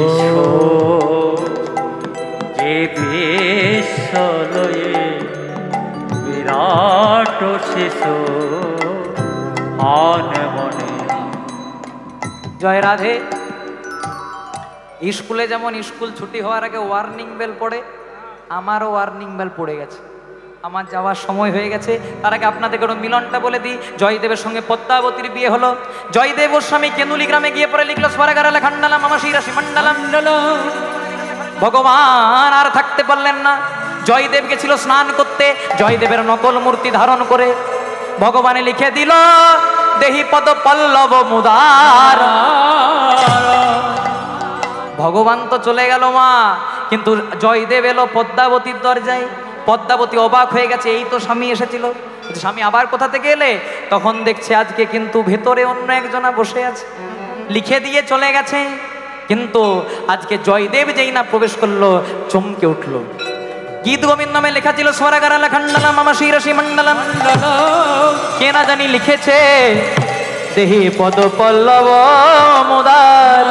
যে বিশ্বলয়ে বিরাট শিশু আন মনে।
জয় রাধে। স্কুলে যেমন স্কুল ছুটি হওয়ার আগে ওয়ার্নিং বেল পড়ে, আমারও ওয়ার্নিং বেল পড়ে গেছে, আমার যাওয়ার সময় হয়ে গেছে। তার আগে আপনাদেরকে মিলনটা বলে দিই। জয়দেবের সঙ্গে পদ্মাবতীর বিয়ে হলো। জয়দেব ওর স্বামী কেন্দুলি গ্রামে গিয়ে পরে লিখলো স্বরাগারালে খান্ডালাম মামা শিরাশি মন্ডলাম। ভগবান আর থাকতে পারলেন না, জয়দেব গেছিল স্নান করতে, জয়দেবের নকল মূর্তি ধারণ করে ভগবানে লিখে দিল দেহি পদ পল্লব মুদার। ভগবান তো চলে গেল মা, কিন্তু জয়দেব এলো পদ্মাবতীর দরজায়। পদ্মাবতী অবাক হয়ে গেছে, এই তো স্বামী এসেছিল, স্বামী আবার কোথা থেকে এলে? তখন দেখছে আজকে কিন্তু ভেতরে অন্য একজনা বসে আছে, লিখে দিয়ে চলে গেছে। কিন্তু আজকে জয়দেব যেই না প্রবেশ করলো চমকে উঠলো। গীত গোবিন্দ নামে লেখা ছিল স্বরাগারালা খণ্ডলাম মামা শিরাশি মন্ডলাম। কে না জানি লিখেছে দেহি পদ পল্লব মুদার।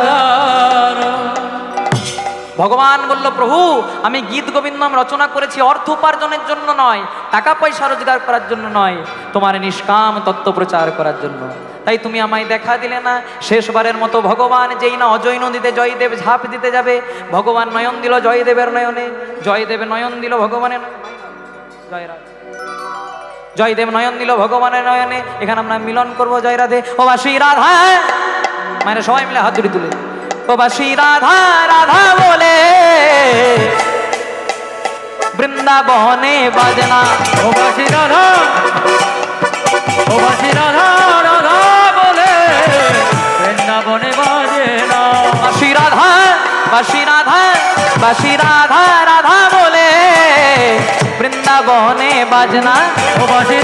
ভগবান বলল প্রভু আমি গীত গোবিন্দম রচনা করেছি অর্থ উপার্জনের জন্য নয়, টাকা পয়সা রোজগার করার জন্য নয়, তোমার নিষ্কাম তত্ত্ব প্রচার করার জন্য। তাই তুমি আমায় দেখা দিলে না। শেষবারের মতো ভগবান যেই না অজয় নদীতে জয়দেব ঝাঁপ দিতে যাবে, ভগবান নয়ন দিল জয়দেবের নয়নে, জয়দেব নয়ন দিল ভগবানের জয়দেব নয়ন দিল ভগবানের নয়নে। এখানে আমরা মিলন করবো জয় রাধে। ও বাসী রাধা, মানে সবাই মিলে হাত জুড়ি তুলে ও বাসী রাধা রাধা বলে বৃন্দাবনে বাজনা।
ও বাসী রাধা, ও বাসী রাধা রাধা বলে বৃন্দাবনে বাজে না।
বাসী রাধা, বাসী রাধা, বাসী রাধা রাধা বলে বৃন্দাবনে বাজনা।
ও বাসী